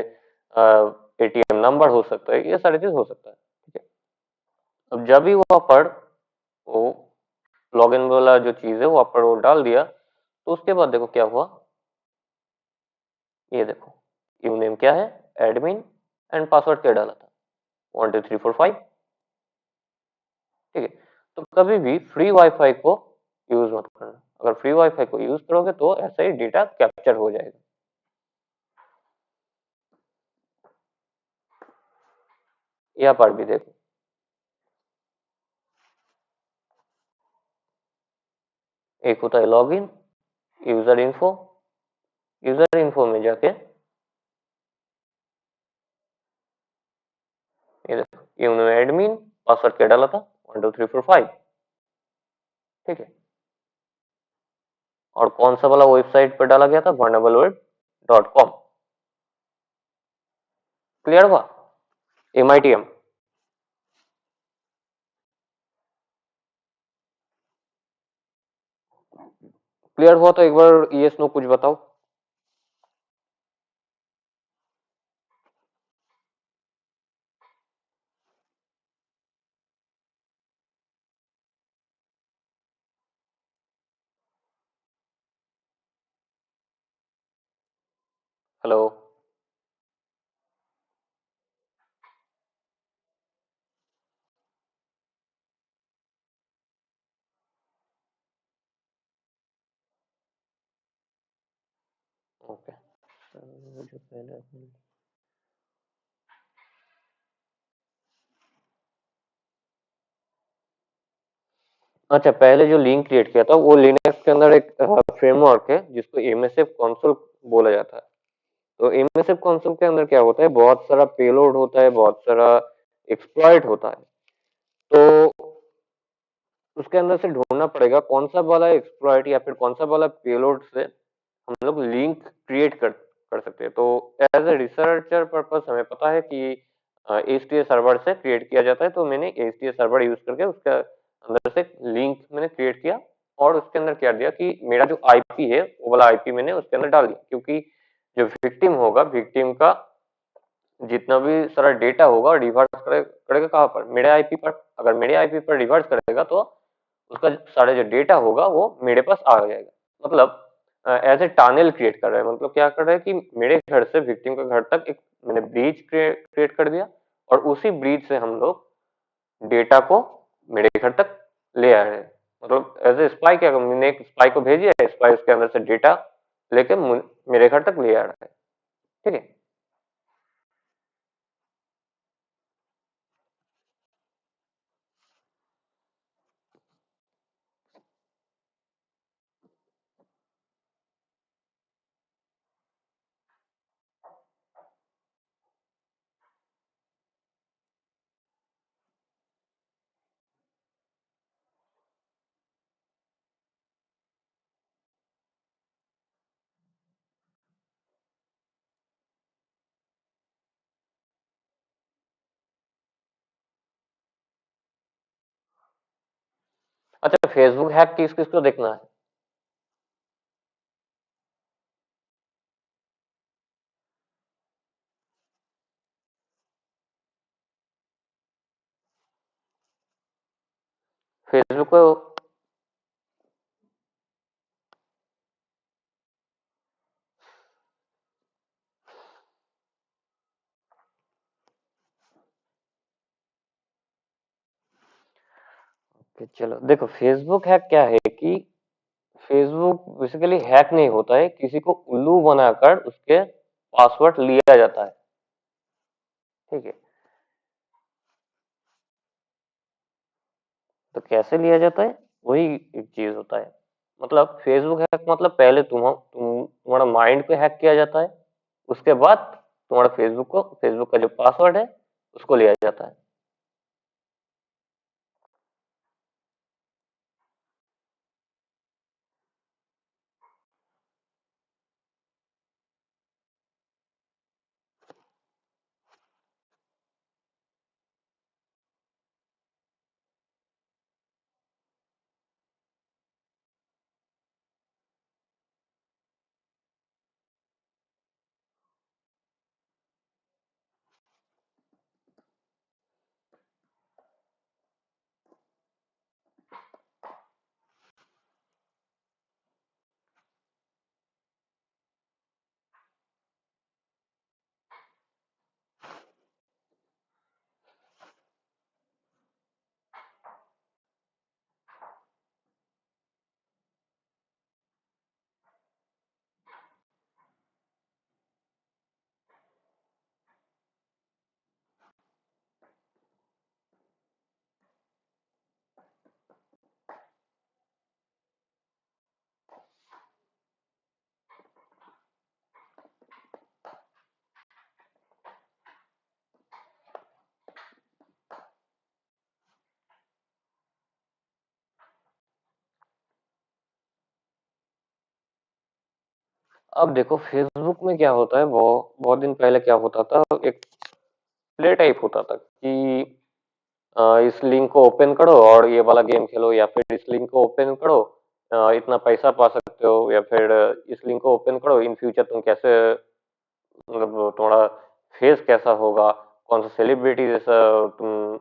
A: एटीएम नंबर हो सकता है, ये सारी चीज हो सकता है। ठीक है। अब जब भी वहां पर वो लॉगिन वाला जो चीज है वहां पर वो डाल दिया, तो उसके बाद देखो क्या हुआ, ये देखो यूनेम क्या है, एडमिन, एंड पासवर्ड क्या डाला था, 1 2 3 4 5। ठीक है। तो कभी भी फ्री वाईफाई को यूज मत करना, अगर फ्री वाईफाई को यूज करोगे तो ऐसा ही डेटा कैप्चर हो जाएगा। यहाँ पर भी देखो, एक होता है login, user info, user info में जाके ये देखो यूनो एडमिन, पासवर्ड क्या डाला था, 1 2 3 4 5। ठीक है। और कौन सा वाला वेबसाइट पर डाला गया था, vulnerableWeb.com। क्लियर हुआ, MITM। क्लियर हुआ तो एक बार यस नो कुछ बताओ। हेलो। ओके। जो पहले अच्छा, पहले जो लिंक क्रिएट किया था वो लिनक्स के अंदर एक फ्रेमवर्क है जिसको एमएसएफ कंसोल बोला जाता है। तो एमएसएफ कंसोल के अंदर क्या होता है, बहुत सारा पेलोड होता है, बहुत सारा एक्सप्लॉइट होता है। तो उसके अंदर से ढूंढना पड़ेगा कौन सा वाला एक्सप्लॉइट या फिर कौन सा वाला पेलोड से हम लोग लिंक क्रिएट कर सकते हैं। तो एज ए रिसर्चर पर्पस हमें पता है कि एचटीएस सर्वर से क्रिएट किया जाता है, तो मैंने एचटीएस सर्वर यूज करके उसके अंदर से लिंक मैंने क्रिएट किया, और उसके अंदर क्या दिया कि मेरा जो आईपी है वो वाला आईपी मैंने उसके अंदर डाल दिया, क्योंकि जो विक्टिम होगा, विक्टिम का जितना भी सारा डेटा होगा रिवर्स करेगा कहाँ पर, मेरे आईपी पर। अगर मेरे आईपी पर रिवर्स करेगा तो उसका सारा जो डेटा होगा वो मेरे पास आ जाएगा। मतलब एज ए टनल क्रिएट कर रहा है, मतलब क्या कर रहा है कि मेरे घर से विक्टिम के घर तक एक मैंने ब्रिज क्रिएट कर दिया, और उसी ब्रिज से हम लोग डेटा को मेरे घर तक ले आए हैं। मतलब एज ए स्पाई, क्या मैंने एक स्पाई को भेजी है, स्पाई उसके अंदर से डेटा लेके मेरे घर तक ले आ रहा है। ठीक है। अच्छा, फेसबुक हैक किस किस को देखना है? फेसबुक को। चलो देखो, फेसबुक हैक क्या है कि फेसबुक बेसिकली हैक नहीं होता है, किसी को उल्लू बनाकर उसके पासवर्ड लिया जाता है। ठीक है। तो कैसे लिया जाता है, वही एक चीज होता है। मतलब फेसबुक हैक मतलब पहले तुम्हारा माइंड को हैक किया जाता है, उसके बाद तुम्हारा फेसबुक का जो पासवर्ड है उसको लिया जाता है। अब देखो, फेसबुक में क्या होता है, वो बहुत दिन पहले क्या होता था, एक प्ले टाइप होता था कि इस लिंक को ओपन करो और ये वाला गेम खेलो, या फिर इस लिंक को ओपन करो, इतना पैसा पा सकते हो, या फिर इस लिंक को ओपन करो, इन फ्यूचर तुम कैसे, मतलब तुम्हारा फेस कैसा होगा, कौन सा सेलिब्रिटी जैसा तुम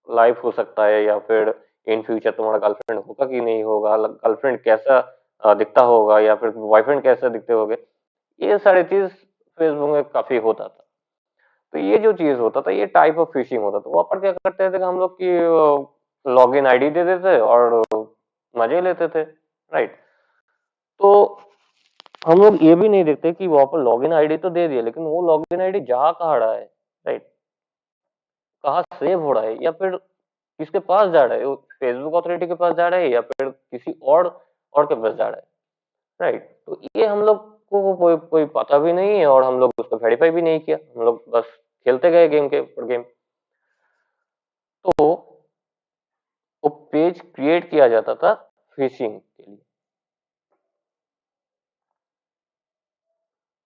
A: लाइफ हो सकता है, या फिर इन फ्यूचर तुम्हारा गर्लफ्रेंड होगा कि नहीं होगा, गर्लफ्रेंड कैसा दिखता होगा, या फिर बॉयफ्रेंड कैसा दिखते होगे। ये सारी चीज फेसबुक में काफी होता था। तो ये जो चीज होता था, ये टाइप ऑफ फिशिंग होता था। वहां पर क्या करते थे कि हम लोग की लॉग इन आईडी दे देते और मजे लेते थे, राइट। तो हम लोग ये भी नहीं देखते कि वहां पर लॉग इन आईडी तो दे दिया, लेकिन वो लॉग इन आईडी जा कहाँ रहा है, राइट, कहाँ सेव हो रहा है, या फिर किसके पास जा रहा है, फेसबुक अथॉरिटी के पास जा रहा है, या फिर किसी और के पास जा रहा है, राइट। तो ये हम लोग को कोई कोई पता भी नहीं है, और हम लोग उसको वेरीफाई भी नहीं किया, हम लोग बस खेलते गए गेम के ऊपर गेम। तो वो पेज क्रिएट किया जाता था फिशिंग के लिए।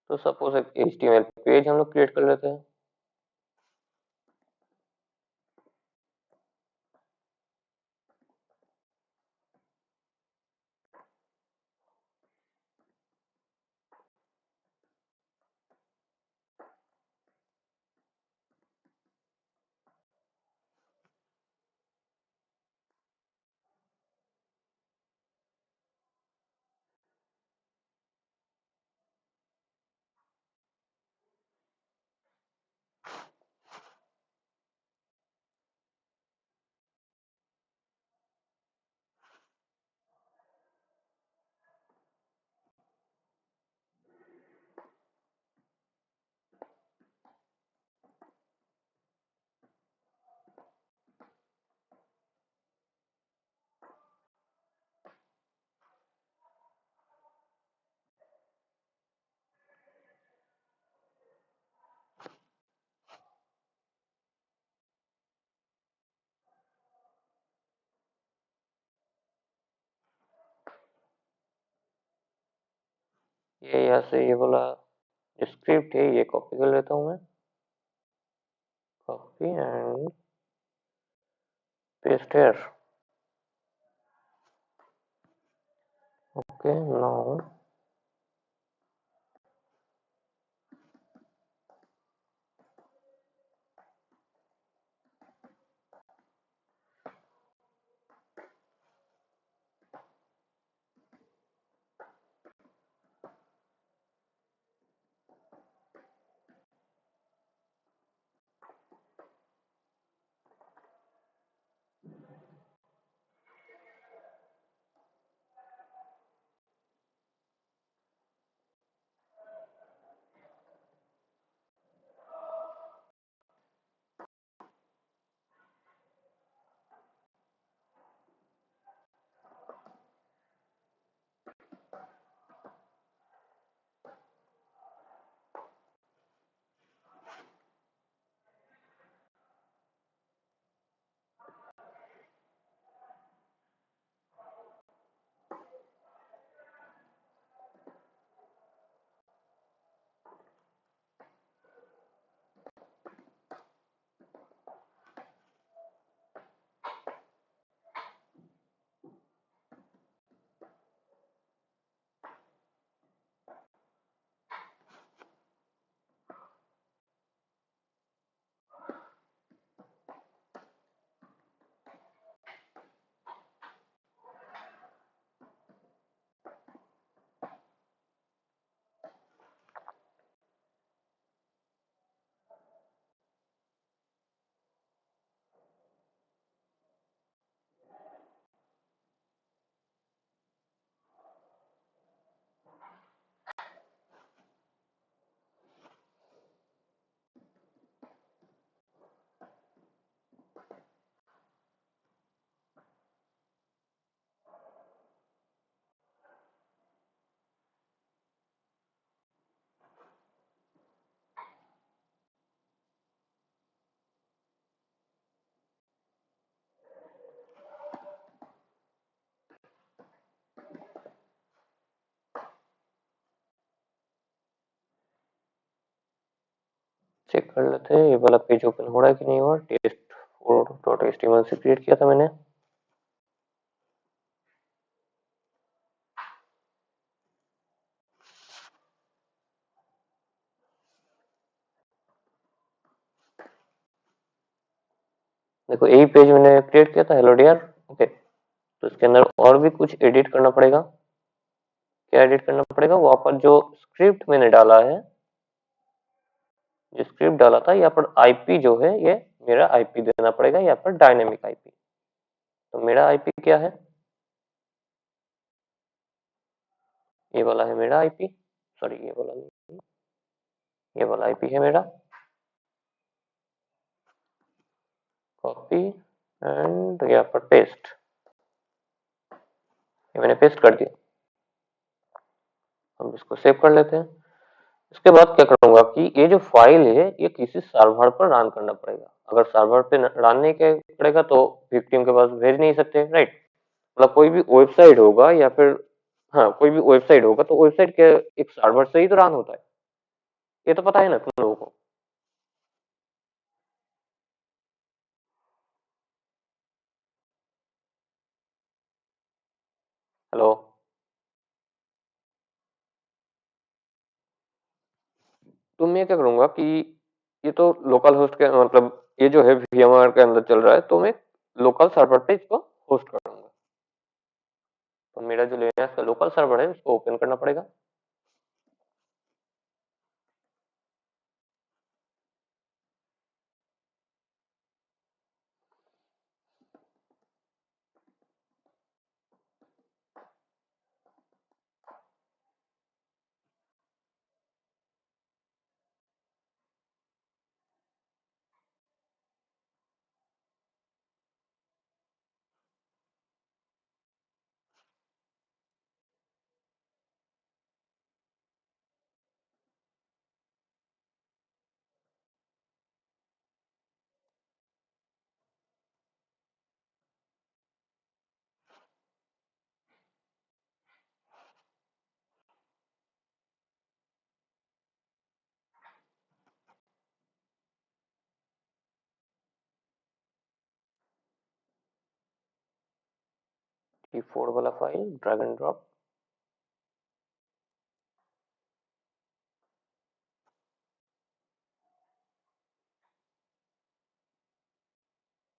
A: तो सपोज एक HTML पेज हम लोग क्रिएट कर लेते हैं। ये यहाँ से ये वाला स्क्रिप्ट है, ये कॉपी कर लेता हूँ मैं, copy and paste here. Okay now check कर लेते हैं ये वाला पेज ओपन हो रहा है कि नहीं हो रहा। टेस्ट फोर डॉट एचटीएमएल से क्रिएट किया था मैंने। देखो यही पेज मैंने क्रिएट किया था, हेलो डियर। ओके, तो इसके अंदर और भी कुछ एडिट करना पड़ेगा। क्या एडिट करना पड़ेगा? वहां पर जो स्क्रिप्ट मैंने डाला है, जो स्क्रिप्ट डाला था, यहाँ पर आईपी जो है ये मेरा आईपी देना पड़ेगा, यहाँ पर डायनेमिक आईपी। तो मेरा आईपी क्या है? ये वाला है मेरा आईपी। सॉरी, ये वाला नहीं, ये वाला आईपी है मेरा। कॉपी एंड यहाँ पर पेस्ट। ये मैंने पेस्ट कर दिया। हम इसको सेव कर लेते हैं। इसके बाद क्या करूंगा कि ये जो फाइल है ये किसी सर्वर पर रन करना पड़ेगा। अगर सर्वर पे रन नहीं पड़ेगा तो विक्टिम के पास भेज नहीं सकते, राइट? मतलब कोई भी वेबसाइट होगा या फिर, हाँ, कोई भी वेबसाइट होगा तो वेबसाइट के एक सर्वर से ही तो रन होता है। ये तो पता है ना तुम लोगों को। हेलो। तो मैं क्या करूंगा कि ये तो लोकल होस्ट के मतलब ये जो है VMware के अंदर चल रहा है, तो मैं लोकल सर्वर पे इसको होस्ट करूंगा। तो मेरा जो लिनक्स का लोकल सर्वर है उसको ओपन करना पड़ेगा। T4 वाला फाइल ड्रैग एंड ड्रॉप।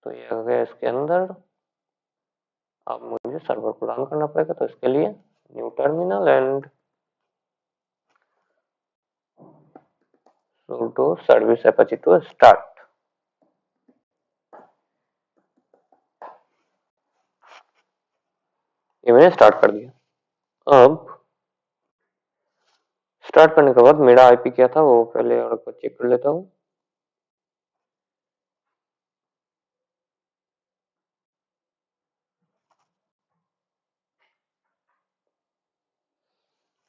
A: तो ये आ गया इसके अंदर। अब मुझे सर्वर को रन करना पड़ेगा, तो इसके लिए new terminal and sudo service apache to start। ये मैंने स्टार्ट कर दिया। अब स्टार्ट करने के बाद मेरा आईपी क्या था वो पहले और चेक कर लेता हूँ।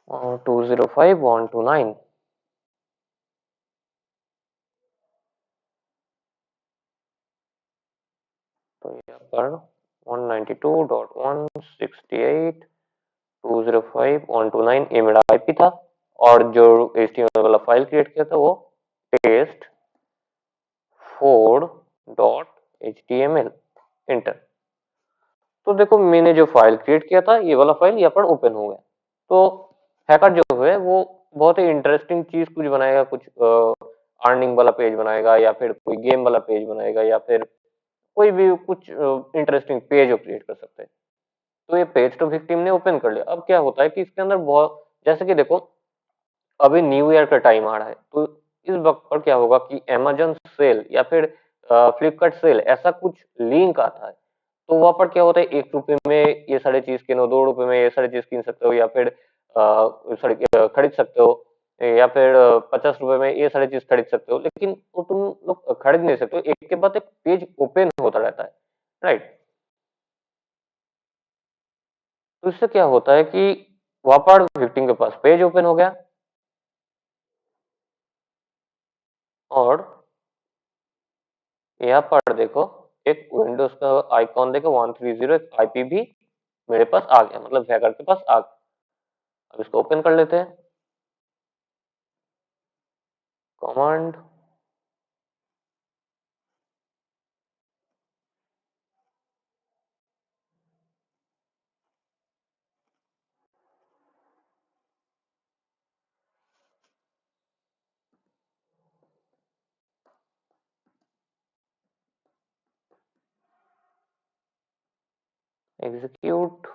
A: और 205.129। तो यहाँ पर 192.168.205.129 ये मेरा आईपी था। और जो HTML वाला फाइल क्रिएट किया था वो test4.html इंटर। तो देखो मैंने जो फाइल क्रिएट किया था ये वाला फाइल यहाँ पर ओपन हो गया। तो हैकर जो है वो बहुत ही इंटरेस्टिंग चीज कुछ बनाएगा, कुछ अर्निंग वाला पेज बनाएगा या फिर कोई गेम वाला पेज बनाएगा या फिर कोई भी कुछ इंटरेस्टिंग पेज क्रिएट कर सकते हैं। तो ये पेज तो विक्टिम ने ओपन कर लिया। अब क्या होता है कि इसके अंदर बहुत, जैसे कि देखो अभी न्यू ईयर का टाइम आ रहा है, तो इस वक्त पर क्या होगा कि अमेजन सेल या फिर फ्लिपकार्ट सेल ऐसा कुछ लिंक आता है। तो वहां पर क्या होता है, 1 रुपए में ये सारी चीज किनो, 2 रुपए में ये सारी चीज किन सकते हो या फिर खरीद सकते हो या फिर 50 रुपए में ये सारी चीज खरीद सकते हो। लेकिन वो तुम लोग खरीद नहीं सकते हो, एक के बाद एक पेज ओपन होता रहता है, राइट। तो इससे क्या होता है कि वहां पर विक्टिम के पास पेज ओपन हो गया और यहाँ पर देखो एक विंडोज का आइकॉन देखो 130 आईपी भी मेरे पास आ गया, मतलब हैकर के पास आ गया। अब इसको ओपन कर लेते हैं। Command execute.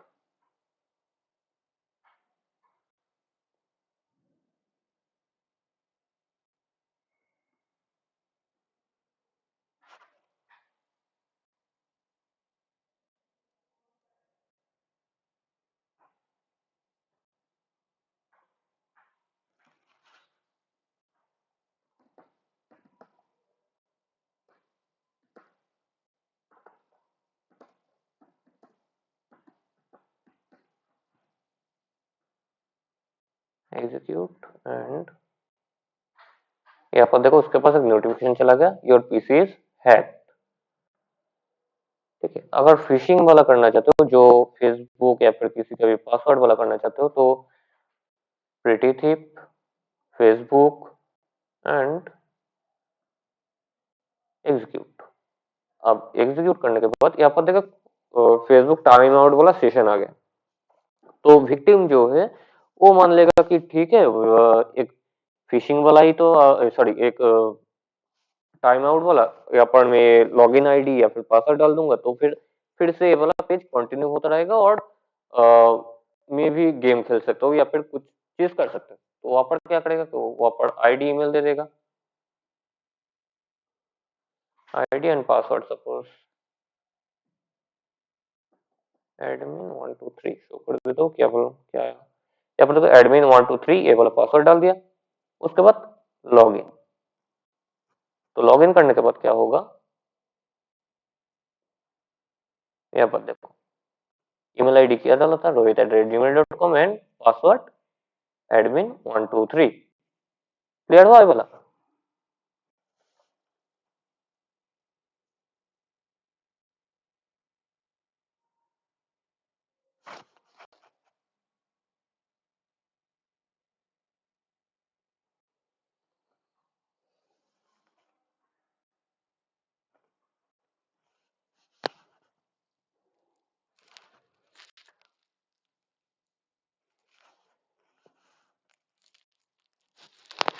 A: एग्जीक्यूट एंड यहाँ पर देखो उसके पास एक नोटिफिकेशन चला गया, योर पीसी इज हैक्ड। ठीक है, अगर फिशिंग वाला करना चाहते हो, जो फेसबुक या फिर किसी का भी पासवर्ड वाला करना चाहते हो, तो प्रिटी थिप फेसबुक एंड एग्जीक्यूट। अब एग्जीक्यूट करने के बाद यहाँ पर देखो फेसबुक टाइम आउट वाला सेशन आ गया। तो विक्टिम जो है वो मान लेगा कि ठीक है, एक फिशिंग वाला ही तो, सॉरी एक टाइम आउट वाला, यहाँ पर मैं लॉगिन आईडी या फिर पासवर्ड डाल दूंगा तो फिर से ये वाला पेज कंटिन्यू होता रहेगा और मैं भी गेम खेल सकता हूँ या फिर कुछ चीज कर सकता हूँ। तो वहां पर क्या करेगा, तो वहां पर आईडी ईमेल दे देगा, ID and password suppose admin123 show कर देता हूँ। क्या बोलो क्या है यहाँ पर, देखो admin123 ये वाला पासवर्ड डाल दिया। उसके बाद लॉगिन। तो लॉगिन करने के बाद क्या होगा, यहाँ पर देखो ईमेल आईडी क्या डाला था, rohit@gmail.com and password admin123। Clear हुआ ये वाला।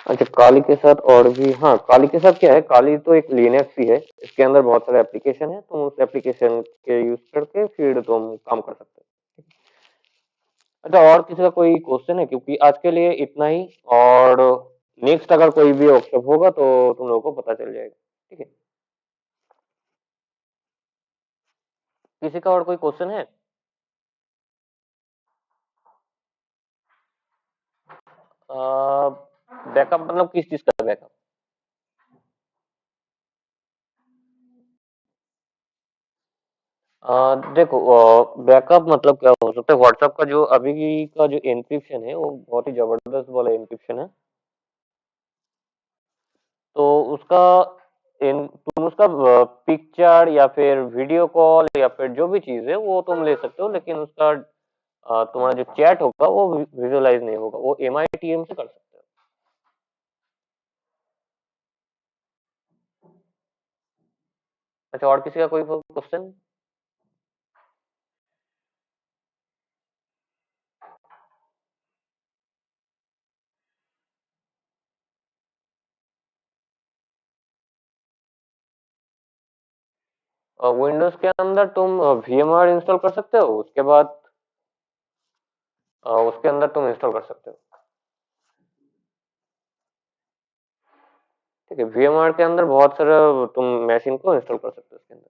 A: अच्छा, काली के साथ और भी, हाँ, काली के साथ क्या है, काली तो एक लिनक्स ही है, इसके अंदर बहुत सारे एप्लीकेशन है, तुम उस एप्लीकेशन के यूज करके फिर तुम काम कर सकते हो। अच्छा, और किसी का कोई क्वेश्चन है, क्योंकि आज के लिए इतना ही, और नेक्स्ट अगर कोई भी वर्कशॉप होगा तो तुम लोगों को पता चल जाएगा। ठीक है, किसी का और कोई क्वेश्चन है? बैकअप मतलब किस चीज का बैकअप? देखो, बैकअप मतलब क्या हो सकता है, व्हाट्सएप का जो अभी का जो एन्क्रिप्शन है वो बहुत ही जबरदस्त वाला एन्क्रिप्शन है। तो उसका तुम उसका पिक्चर या फिर वीडियो कॉल या फिर जो भी चीज है वो तुम ले सकते हो, लेकिन उसका तुम्हारा जो चैट होगा वो विजुअलाइज नहीं होगा, वो MITM से कर सकते हो। अच्छा, और किसी का कोई क्वेश्चन? विंडोज के अंदर तुम VMware इंस्टॉल कर सकते हो, उसके बाद उसके अंदर तुम इंस्टॉल कर सकते हो। ठीक है, VMware के अंदर बहुत सारा तुम मशीन को इंस्टॉल कर सकते हो उसके अंदर।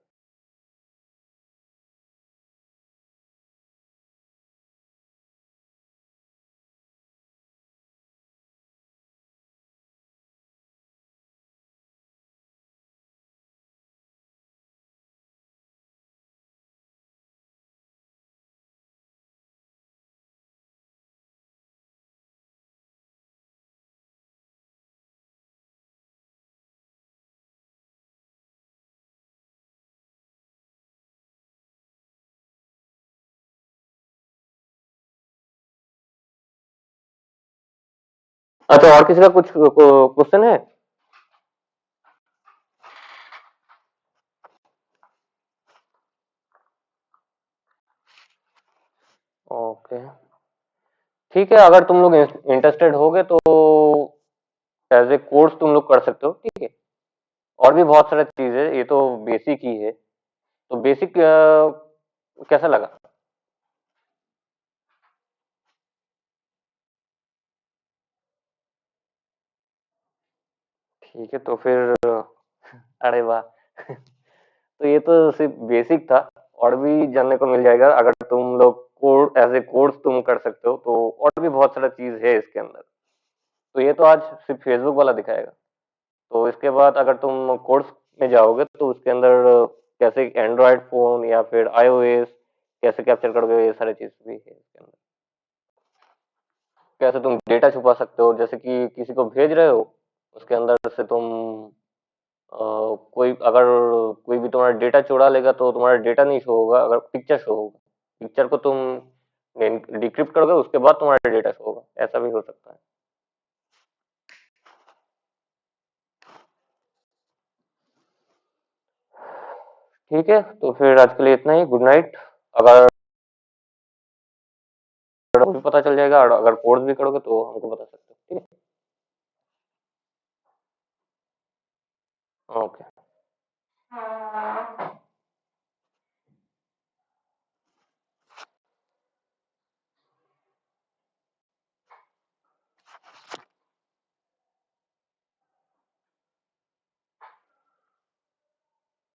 A: अच्छा, और किसी का कुछ क्वेश्चन है? ओके, ठीक है, अगर तुम लोग इंटरेस्टेड होगे तो एज ए कोर्स तुम लोग कर सकते हो। ठीक है, और भी बहुत सारा चीज है, ये तो बेसिक ही है। तो बेसिक कैसा लगा? ठीक है, तो फिर अरे वाह तो ये तो सिर्फ बेसिक था, और भी जानने को मिल जाएगा अगर तुम लोग कोर्स एज ए कोर्स तुम कर सकते हो, तो और भी बहुत सारा चीज है इसके अंदर। तो ये तो आज सिर्फ फेसबुक वाला दिखाएगा, तो इसके बाद अगर तुम कोर्स में जाओगे तो उसके अंदर कैसे एंड्रॉयड फोन या फिर iOS कैसे कैप्चर करोगे, ये सारी चीज भी है इसके अंदर। कैसे तुम डेटा छुपा सकते हो, जैसे कि किसी को भेज रहे हो, उसके अंदर से तुम कोई अगर कोई भी तुम्हारा डेटा चुरा लेगा तो तुम्हारा डेटा नहीं शो होगा, अगर पिक्चर शो होगा, पिक्चर को तुम डिक्रिप्ट करोगे उसके बाद तुम्हारा डेटा शो होगा, ऐसा भी हो सकता है। ठीक है, तो फिर आज के लिए इतना ही, गुड नाइट। अगर भी पता चल जाएगा, और अगर कोर्स भी करोगे तो हमको बता सकते हो। ठीक है, ओके।